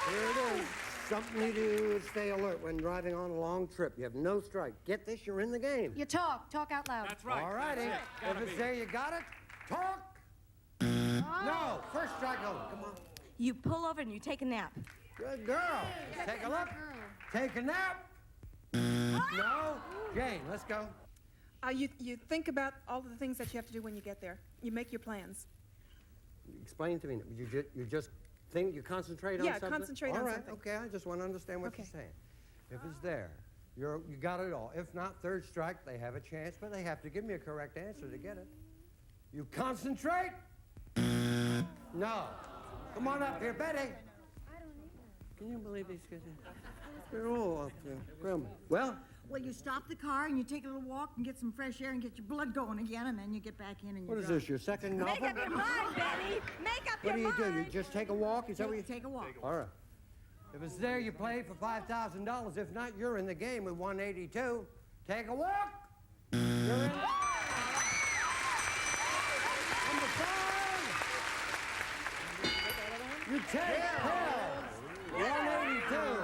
Here it is. Something you do to stay alert when driving on a long trip. You have no strike. Get this, you're in the game. You talk out loud. That's right. All righty. If it's there, you got it. Talk. No. First strike over. Come on. You pull over and you take a nap. Good girl. Take a look. Take a nap. No. Jane, let's go. You think about all the things that you have to do when you get there. You make your plans. Explain to me. You just think, you concentrate on something? Yeah, concentrate on something. Okay, I just want to understand what you're saying. If it's there, you got it all. If not, third strike, they have a chance, but they have to give me a correct answer to get it. You concentrate? No. Come on up here, Betty. Can you believe these kids? They're all up there. Grandma. Well, You stop the car and you take a little walk and get some fresh air and get your blood going again, and then you get back in and you what is this, your second novel? Make up your mind, Betty. Make up What your do? mind. You just take a walk? Is that what you Take a walk. All right. If it's there, you play for $5,000. If not, you're in the game with 182. Take a walk. You're in. Number 5. You take pills. 182.